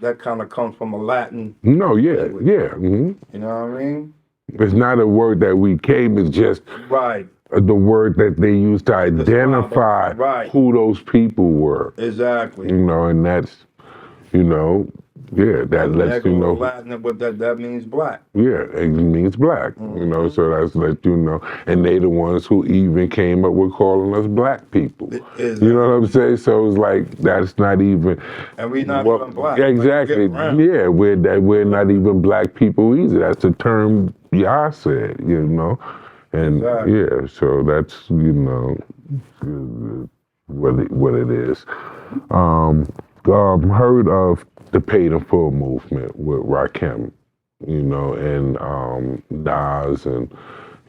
that kind of comes from a Latin. No, yeah, language. yeah. You know what I mean? It's not a word that we came, it's just right. The word that they used to identify who those people were. Exactly. You know, and that's, you know, yeah, that lets you know. Latin, but that means black. Yeah, it means black. You know, so that's let you know. And they the ones who even came up with calling us black people. Exactly. You know what I'm saying? So it's like that's not even. And we're not even black. Exactly. Yeah, we're not even black people either. That's the term y'all said. You know, and yeah, so that's, you know, what it is. Heard of the Paid in Full movement with Rakim, you know, and Nas, and,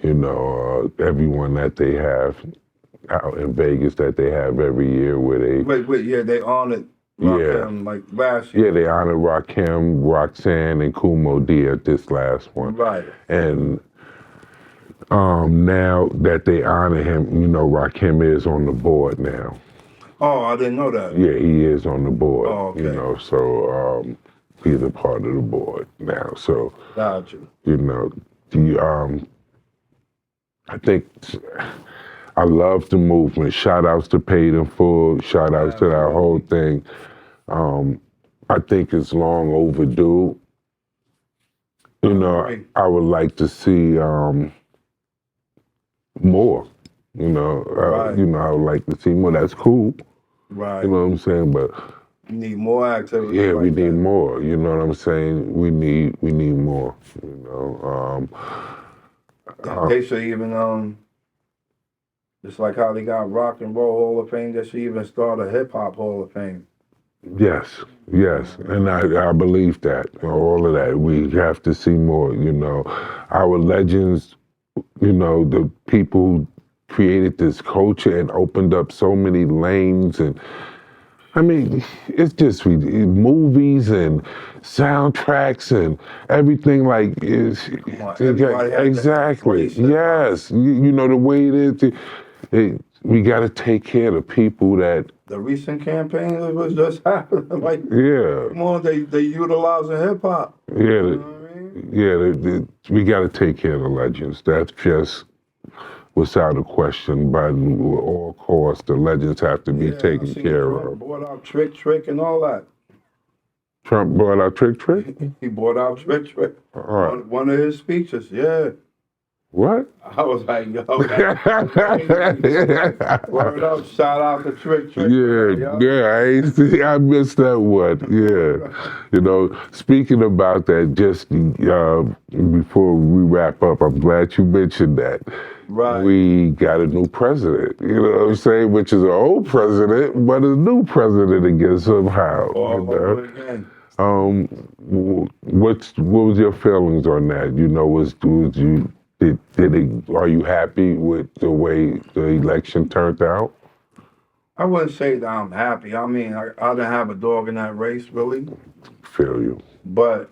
you know, everyone that they have out in Vegas that they have every year where they... Wait, yeah, they honored Rakim like last year. Yeah, they honored Rakim, Roxanne, and Kumo D at this last one. Right. And now that they honor him, you know, Rakim is on the board now. Oh, I didn't know that. Yeah, he is on the board. Oh, okay. You know, so he's a part of the board now. So, gotcha. You know, I think I love the movement. Shout outs to Paid in Full. Shout outs to that whole thing. I think it's long overdue. You know, I would like to see more. You know, you know, I would like to see more. That's cool. Right. You know what I'm saying? But we need more activity. Yeah, we need more. You know what I'm saying? We need more. You know. They should even just like how they got Rock and Roll Hall of Fame, they should even start a Hip Hop Hall of Fame. Yes, and I believe that, you know, all of that. We have to see more, you know. Our legends, you know, the people who created this culture and opened up so many lanes, and I mean, it's just movies and soundtracks and everything like is exactly. Yes, you know the way it is. We got to take care of the people that. The recent campaign that was just happening, like come on, they utilizing hip hop. Yeah, you know what I mean? We got to take care of the legends. That's just without a question. By all costs, the legends have to be taken care of. Trump bought out Trick and all that. Trump bought out Trick? He bought out Trick. All right. One of his speeches, yeah. What? I was like, yo, that's crazy. Word up, shout out to Trick. Yeah, I missed that one. Yeah, speaking about that, just before we wrap up, I'm glad you mentioned that. Right. We got a new president, you know what I'm saying, which is an old president, but a new president again somehow. All over again. What was your feelings on that? Are you happy with the way the election turned out? I wouldn't say that I'm happy. I mean, I didn't have a dog in that race, really. Feel you. But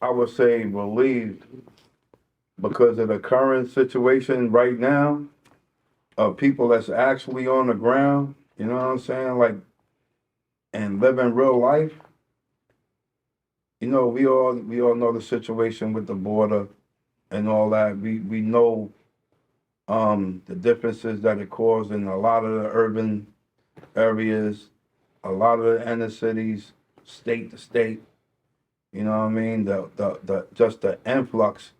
I would say relieved because of the current situation right now of people that's actually on the ground, you know what I'm saying? Like, and living real life. We all know the situation with the border and all that. We know the differences that it caused in a lot of the urban areas, a lot of the inner cities, state to state. You know what I mean? The just the influx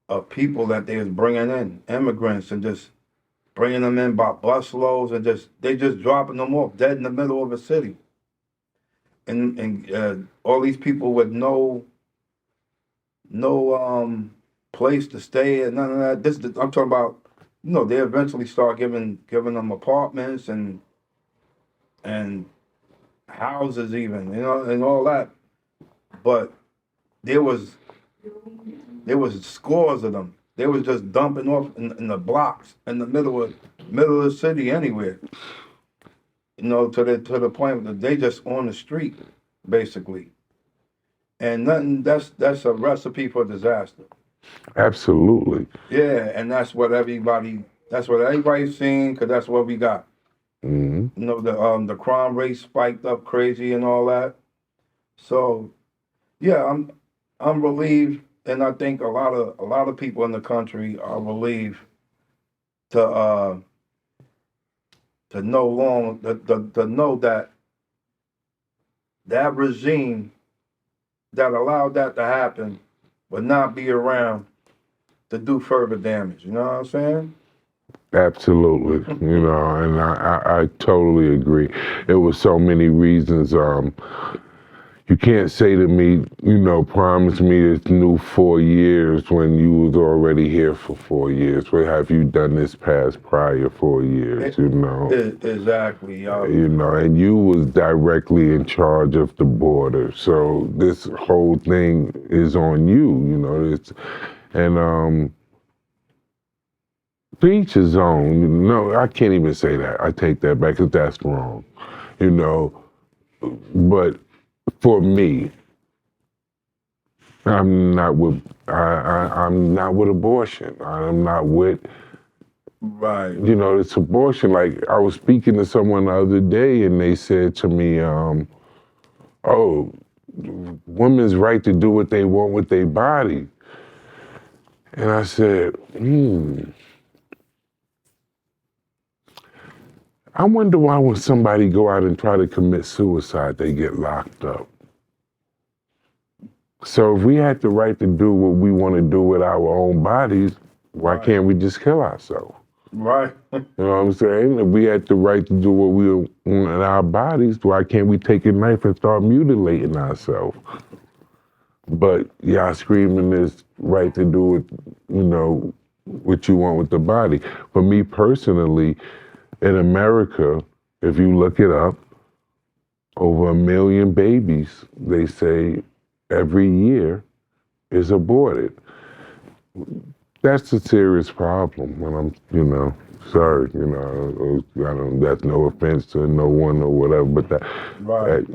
of people that they was bringing in, immigrants, and just bringing them in by busloads, and they just dropping them off dead in the middle of a city. And all these people with no place to stay and none of that. I'm talking about. They eventually start giving them apartments and houses even, and all that. But there was scores of them. They was just dumping off in the blocks in the middle of the city anywhere. To the point that they just on the street, basically. And nothing. That's a recipe for disaster. Absolutely. Yeah, and that's what everybody's seeing, because that's what we got. Mm-hmm. The crime rate spiked up crazy and all that. So, yeah, I'm relieved, and I think a lot of people in the country are relieved to know that regime that allowed that to happen would not be around to do further damage. You know what I'm saying? Absolutely. And I totally agree. There was so many reasons. You can't say to me, promise me this new 4 years when you was already here for 4 years. What have you done this past prior 4 years, Exactly. And you was directly in charge of the border. So this whole thing is on you, to each his own. No, I can't even say that. I take that back because that's wrong, But for me, I'm not with abortion. I'm not with. Right. It's abortion. Like, I was speaking to someone the other day, and they said to me, "Oh, women's right to do what they want with their body." And I said, I wonder why when somebody go out and try to commit suicide, they get locked up. So if we had the right to do what we want to do with our own bodies, why can't we just kill ourselves? Right. You know what I'm saying? If we had the right to do what we want in our bodies, why can't we take a knife and start mutilating ourselves? But y'all screaming this right to do it, what you want with the body. For me personally, in America, if you look it up, over 1 million babies, they say, every year is aborted. That's a serious problem. When I'm, sorry, that's no offense to no one or whatever, but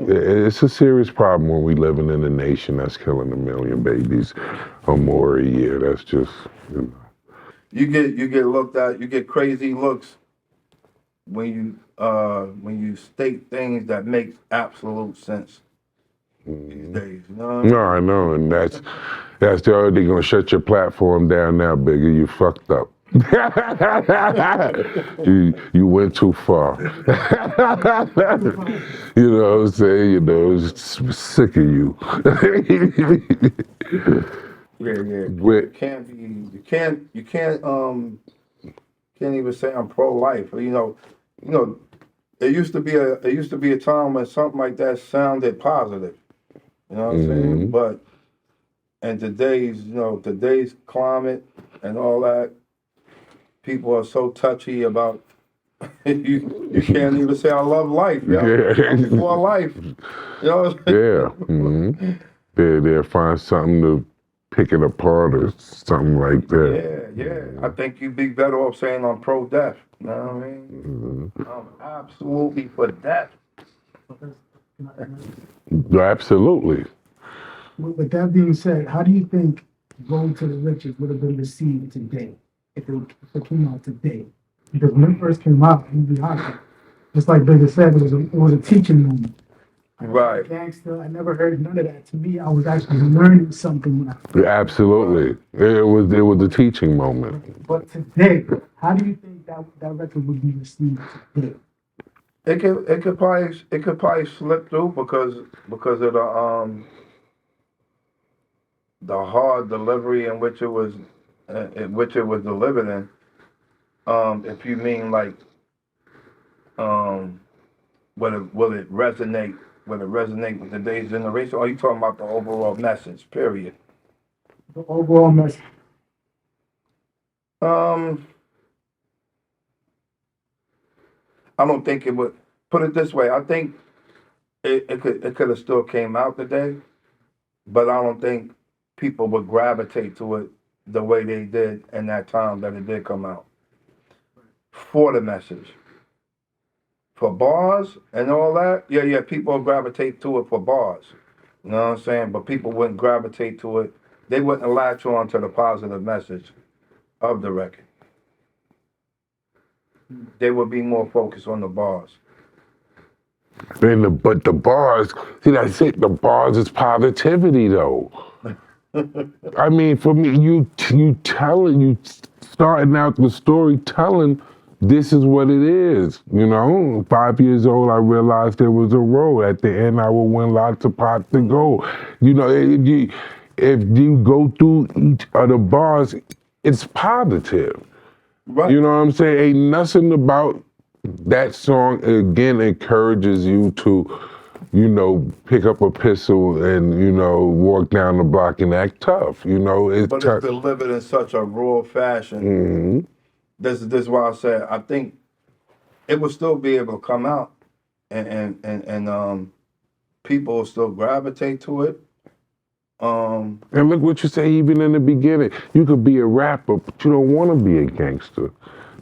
it's a serious problem when we living in a nation that's killing 1 million babies or more a year. That's just, You get looked at. You get crazy looks when you state things that make absolute sense these days. No, I know, and that's the other thing. Gonna shut your platform down now, Bigga. You fucked up. you went too far. You know what I'm saying? Sick of you. Yeah. With It can't be. You can't even say I'm pro-life. You know. It used to be a time when something like that sounded positive. You know what I'm saying? mm-hmm. But in today's climate and all that, people are so touchy about you can't even say I love life, yo. I'm Yeah. for life. You know what I'm Yeah. saying? Mm-hmm. They'll find something to pick it apart or something like that. Yeah. I think you'd be better off saying I'm pro-death. You know what I mean? I'm absolutely for death. Absolutely. With that being said, how do you think Going to the Riches would have been received today if it came out today? Because when it first came out, I'm gonna be honest, just like Bigga said, it was a teaching moment. Right. Gangster, I never heard none of that. To me, I was actually learning something when I first. Absolutely. It was a teaching moment. But today, how do you think that record would be received today? It could probably slip through because of the hard delivery in which it was delivered in. If you mean like um will it resonate with today's generation? Or are you talking about the overall message? Period. The overall message. Um, I don't think it would. Put it this way, I think it could have still came out today, but I don't think people would gravitate to it the way they did in that time that it did come out. For the message. For bars and all that, yeah, people gravitate to it for bars. You know what I'm saying? But people wouldn't gravitate to it. They wouldn't latch on to the positive message of the record. They would be more focused on the bars. But the bars, see, that's it. The bars is positivity, though. I mean, for me, you starting out the story telling this is what it is. 5 years old, I realized there was a road. At the end, I will win lots of pots to go. If you go through each of the bars, it's positive. Right. You know what I'm saying? Ain't nothing about that song, again, encourages you to, pick up a pistol and, walk down the block and act tough. It's But tough. it's delivered in such a raw fashion. Mm-hmm. This is why I said I think it will still be able to come out and people will still gravitate to it. And look what you say, even in the beginning. You could be a rapper, but you don't want to be a gangster.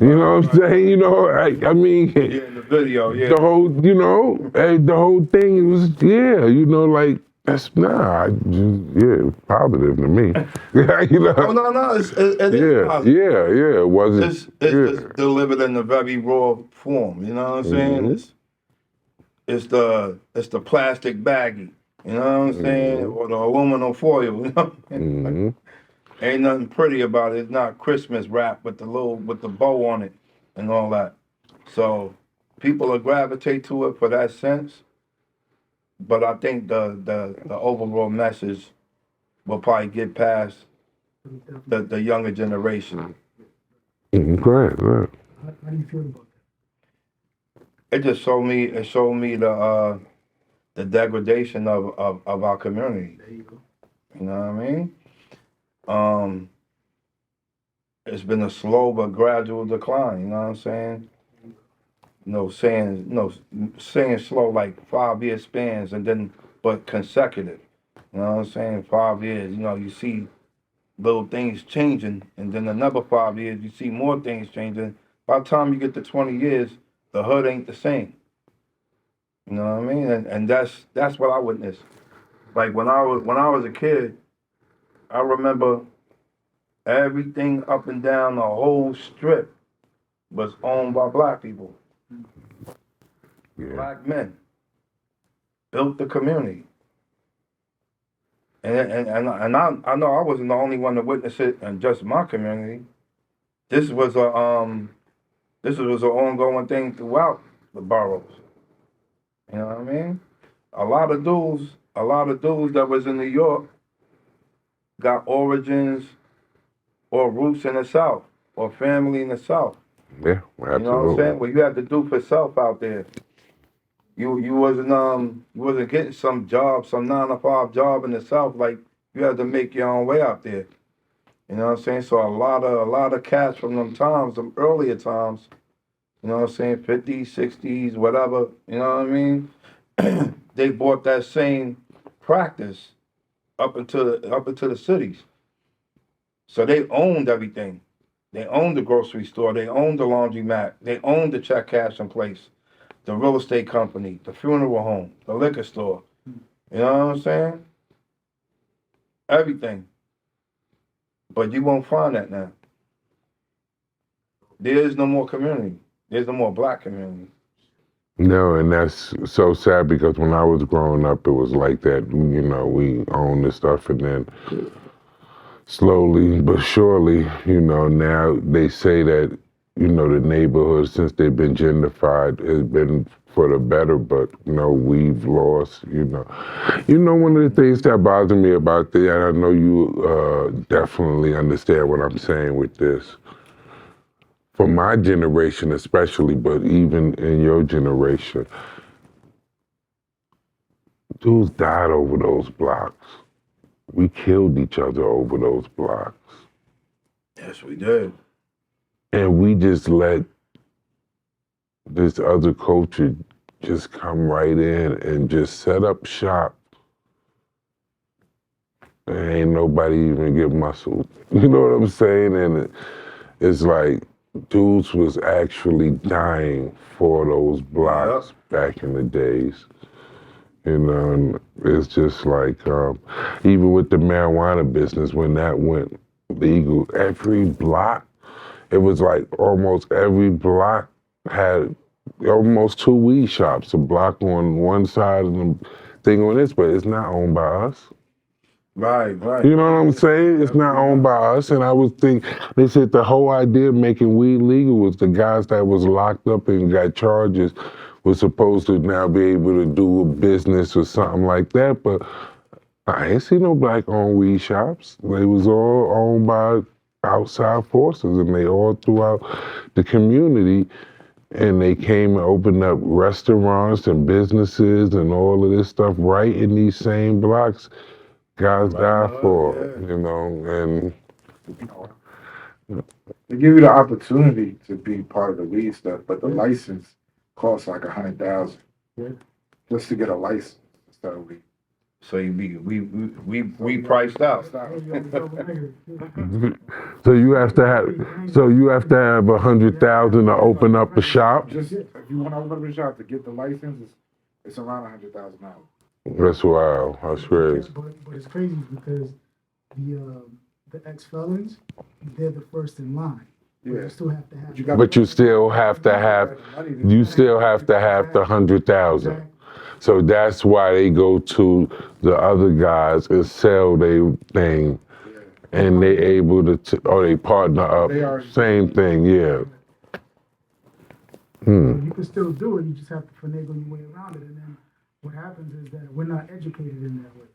You know what I'm saying? I mean, Yeah, in the video, yeah. the whole, the whole thing was, that's positive to me. Oh no, it is positive. Yeah, it wasn't. It's delivered in a very raw form. You know what I'm saying? It's the plastic baggie. You know what I'm saying? Or the aluminum foil. You know? Ain't nothing pretty about it. It's not Christmas wrap with the bow on it and all that. So people will gravitate to it for that sense. But I think the overall message will probably get past the younger generation. Go ahead. How do you feel about It just showed me the degradation of our community. that? There you go. You know what I mean? It's been a slow but gradual decline. You know what I'm saying? Saying slow like 5 year spans and then but consecutive. You know what I'm saying? 5 years. You see little things changing, and then another 5 years you see more things changing. By the time you get to 20 years, the hood ain't the same. You know what I mean? And that's what I witnessed. Like when I was a kid, I remember everything up and down the whole strip was owned by black people. Yeah. Black men built the community. And I know I wasn't the only one to witness it in just my community. This was an ongoing thing throughout the boroughs. You know what I mean? A lot of dudes that was in New York got origins or roots in the South or family in the South. Yeah, You know what I'm absolutely. saying? What you had to do for self out there. You wasn't getting some job, some 9 to 5 job in the South. Like you had to make your own way out there. You know what I'm saying? So a lot of cats from them times, them earlier times, you know what I'm saying, 50s, 60s, whatever, you know what I mean? They brought that same practice up into the cities. So they owned everything. They owned the grocery store, they owned the laundromat, they owned the check cashing place, the real estate company, the funeral home, the liquor store. You know what I'm saying? Everything. But you won't find that now. There is no more community. There's no more black community. No, and that's so sad because when I was growing up, it was like that. You know, we owned this stuff, and then slowly but surely, you know, now they say that, you know, the neighborhoods, since they've been gentrified, has been for the better, but, you know, we've lost, you know. You know, one of the things that bothers me about that, and I know you definitely understand what I'm saying with this, for my generation especially, but even in your generation, dudes died over those blocks. We killed each other over those blocks. Yes, we did. And we just let this other culture just come right in and just set up shop. And ain't nobody even get muscled. You know what I'm saying? And it's like dudes was actually dying for those blocks back in the days. You know, and it's just like, even with the marijuana business, when that went legal, every block, it was like almost every block had almost 2 weed shops, a block on one side and the thing on this, but it's not owned by us. Right. You know what I'm saying? It's not owned by us. And I would think, they said the whole idea of making weed legal was the guys that was locked up and got charges was supposed to now be able to do a business or something like that. But I ain't see no black-owned weed shops. They was all owned by outside forces, and they all throughout the community. And they came and opened up restaurants and businesses and all of this stuff right in these same blocks guys die for, you know, and they give you the opportunity to be part of the weed stuff, but the license costs like $100,000 just to get a license instead of weed. So we priced out. So you have to have $100,000 to open up a shop. Just if you want to open up a shop to get the license, it's around $100,000. That's wild. That's crazy. But it's crazy because the ex-felons, they're the first in line. Yeah. You still have to have. But you still have to have the 100,000. So that's why they go to the other guys and sell their thing, and they able to, or they partner up. Same thing, yeah. You can still do it. You just have to finagle your way around it, and then what happens is that we're not educated in that way.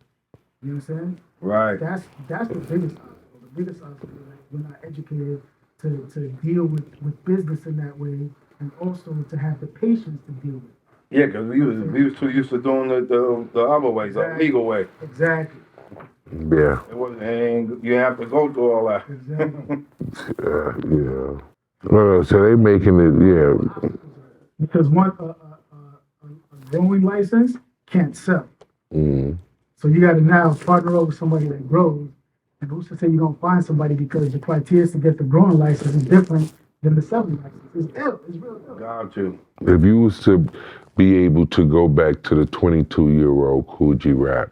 You know what I'm saying? Right. That's the biggest obstacle. The biggest obstacle is that we're not educated to deal with business in that way, and also to have the patience to deal with it. Yeah, because we was too used to doing the other way, the legal way. Exactly. Yeah. It wasn't, and you have to go through all that. Exactly. Yeah. Well, so they making it, yeah. Because a growing license can't sell. So you got to now partner up with somebody that grows. And who's to say you don't find somebody, because the criteria to get the growing license is different than the selling license. It's ill. It's real ill. Got you. If you was to be able to go back to the 22-year-old Kool G Rap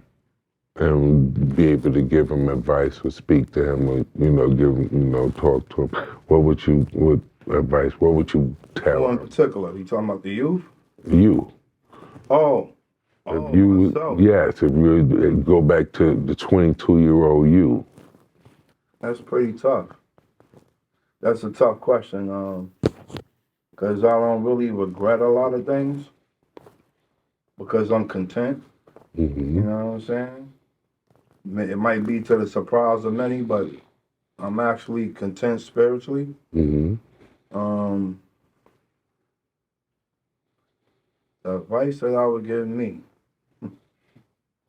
and be able to give him advice or speak to him or, you know, give him, you know, talk to him, what would you tell Who in him? particular? You talking about the youth? You. If you, myself. Yes, if you go back to the 22-year-old you. That's pretty tough. That's a tough question, because I don't really regret a lot of things, because I'm content. You know what I'm saying? It might be to the surprise of many, but I'm actually content spiritually. Mm-hmm. Um, the advice that I would give me.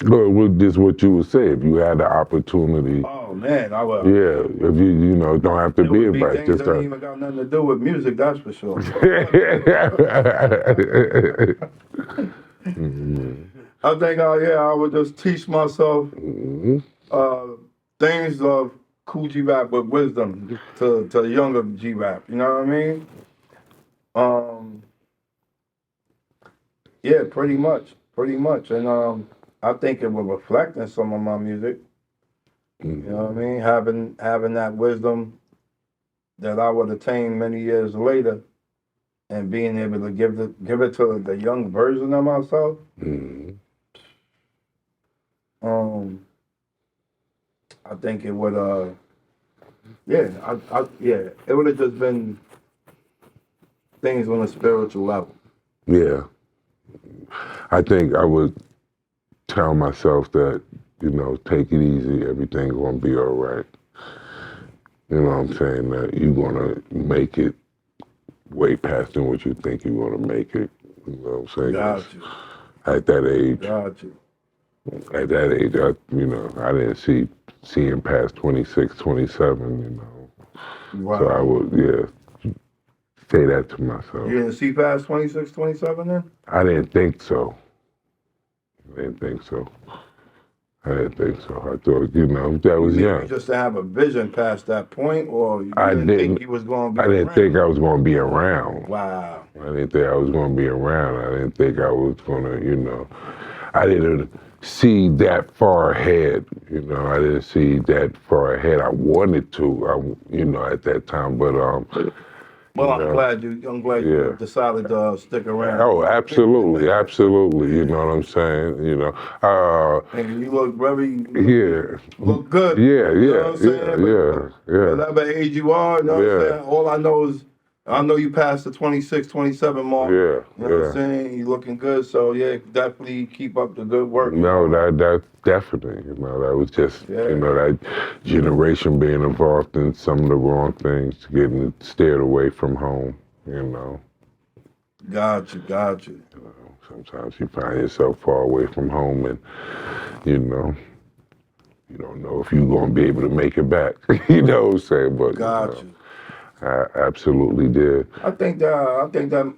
Well, just what you would say if you had the opportunity. Oh man, I would. Yeah, if you don't have to There be would be advice, things just that ain't even got nothing to do with music. That's for sure. Mhm. I think, I would just teach myself Mhm. things of Kool G Rap with wisdom to the younger G Rap. You know what I mean? Yeah, pretty much, and I think it will reflect in some of my music. You know what I mean? Having that wisdom that I would attain many years later, and being able to give it to the young version of myself. Mhm. I think it would it would have just been things on a spiritual level. Yeah, I think I would tell myself that, take it easy, everything's gonna be all right. You know what I'm saying? That you're gonna make it way past than what you think you're gonna make it. You know what I'm saying? 'Cause Got you. at that age, Got you. I didn't seeing past 26, 27, Wow. So I would, say that to myself. You didn't see past 26, 27 then? I didn't think so. I didn't think so. I thought, that was Maybe young. just to have a vision past that point, or you I didn't think you was going to be I didn't around? think I was going to be around. Wow. I didn't think I was going to be around. I didn't think I was going to, I didn't see that far ahead. I didn't see that far ahead. I wanted to, at that time, but Well, I'm glad yeah. you decided to stick around. Oh, absolutely, absolutely. You know what I'm saying? And you look very, Yeah. look good. Yeah, You know what I'm saying? yeah. Whatever age you are, you know what I'm Yeah. saying? All I know is, I know you passed the 26, 27 mark. Yeah, You know what yeah. I'm saying? You looking good, so yeah, definitely keep up the good work. No, that definitely, that was just, Yeah. that generation being involved in some of the wrong things, getting steered away from home, Got you. Sometimes you find yourself far away from home and, you don't know if you're going to be able to make it back. You know what I'm saying? But, Got you. I absolutely did. I think that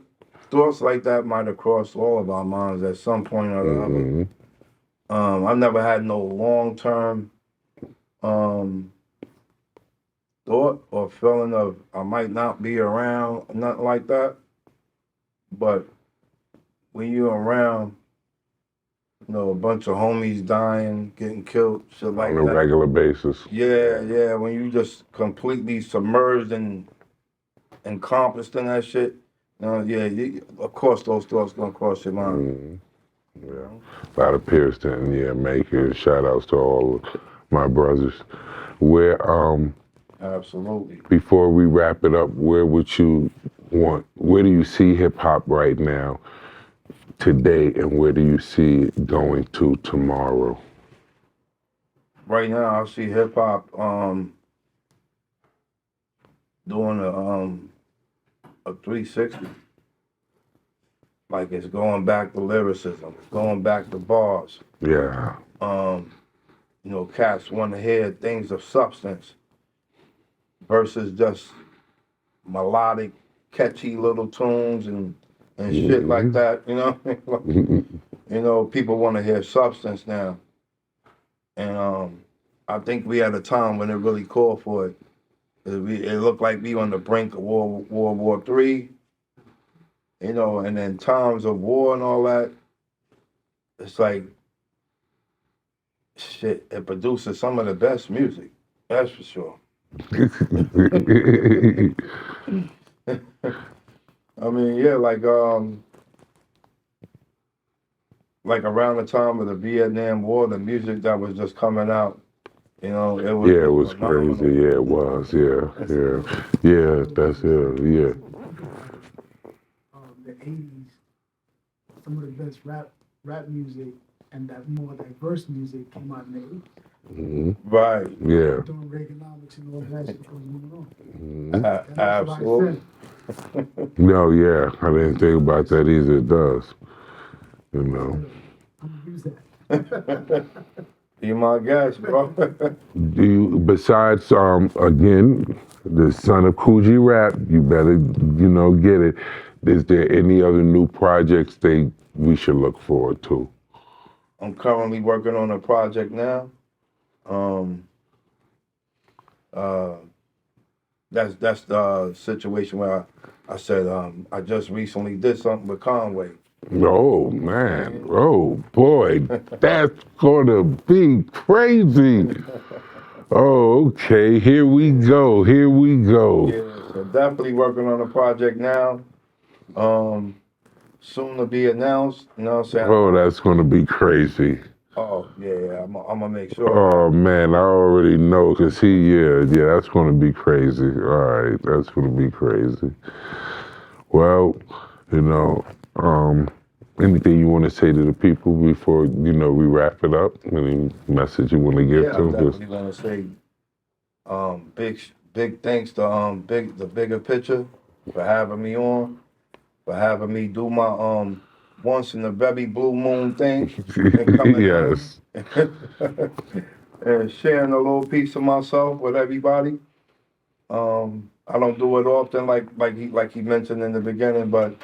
thoughts like that might have crossed all of our minds at some point or the other. I've never had no long-term thought or feeling of I might not be around, nothing like that. But when you're around, a bunch of homies dying, getting killed, shit like On a that. regular basis. Yeah. When you just completely submerged and encompassed in that shit, of course those thoughts gonna cross your mind. Yeah. A lot of peers didn't, make it. Shout outs to all of my brothers. Where, Absolutely. before we wrap it up, where do you see hip hop right now, today, and where do you see it going to tomorrow? Right now, I see hip hop doing a 360. Like it's going back to lyricism, it's going back to bars. Yeah. Cats want to hear things of substance versus just melodic, catchy little tunes and shit like that. People want to hear substance now, and I think we had a time when it really called for it. It looked like we on the brink of World War III, and in times of war and all that, it's like, shit, it produces some of the best music, that's for sure. I mean, yeah, like around the time of the Vietnam War, the music that was just coming out, it was Yeah, it was phenomenal. crazy. Yeah, it was. Yeah. That's it. Yeah. The 80s, some of the best rap music and that more diverse music came out in the 80s. Right. Yeah. Doing Reaganomics and all that shit going on. Mm-hmm. And that's what I Absolutely. said. No, yeah, I didn't think about that either. It does, you know. I'm gonna use that. You my guest, bro. Do you, besides, again, the son of Kool G Rap, you better, you know, get it. Is there any other new projects we should look forward to? I'm currently working on a project now. That's the situation where I said I just recently did something with Conway. Oh man, oh boy, that's gonna be crazy. Oh, okay, here we go, here we go. Yeah, so definitely working on a project now. Soon to be announced. You know what I'm saying? Oh, that's gonna be crazy. Oh yeah, I'm gonna make sure. Oh man, I already know, cause yeah, that's gonna be crazy. All right, that's gonna be crazy. Well, you know, anything you want to say to the people before, you know, we wrap it up? Any message you want to give Yeah, I to them? definitely want to say big thanks to the bigger picture for having me on, for having me do my once in a very blue moon thing and coming Yes. and sharing a little piece of myself with everybody. I don't do it often like he mentioned in the beginning, but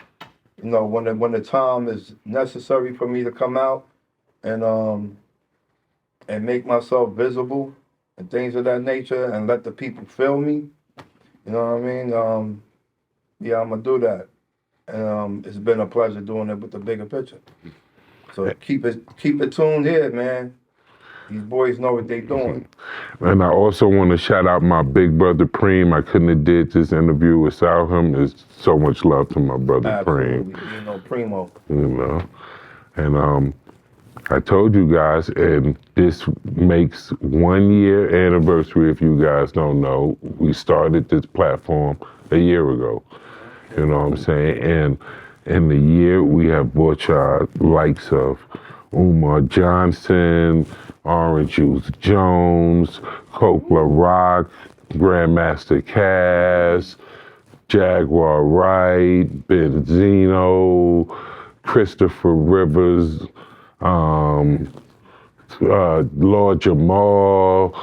you know when the time is necessary for me to come out and make myself visible and things of that nature and let the people feel me. You know what I mean? Yeah, I'm gonna do that. And it's been a pleasure doing it with the bigger picture. So keep it tuned here, man. These boys know what they doing. And I also want to shout out my big brother Preem. I couldn't have did this interview without him. There's so much love to my brother Absolutely, Preem. you know, primo. You know, and I told you guys, and this makes 1 year anniversary. If you guys don't know, we started this platform a year ago. You know what I'm saying? And in the year, we have brought y'all likes of Umar Johnson, Orange Juice Jones, Copla Rock, Grandmaster Cass, Jaguar Wright, Benzino, Christopher Rivers, Lord Jamal,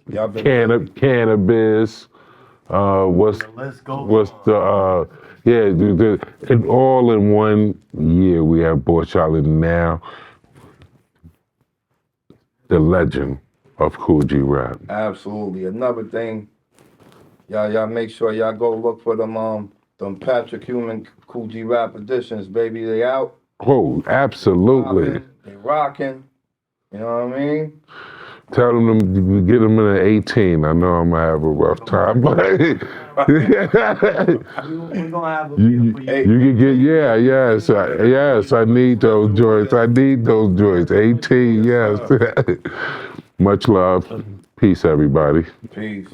Y'all been Cannabis. What's the and all in 1 year we have brought y'all in now the legend of Kool G Rap. absolutely. Another thing, y'all make sure y'all go look for them Patrick Human Kool G Rap editions, baby. They out. Oh, absolutely. They rocking. You know what I mean? Tell them to get them in an 18. I know I'm gonna have a rough time, but We're gonna have a few for you. you can get yes. I need those joints. 18. Yes. Much love. Peace, everybody. Peace.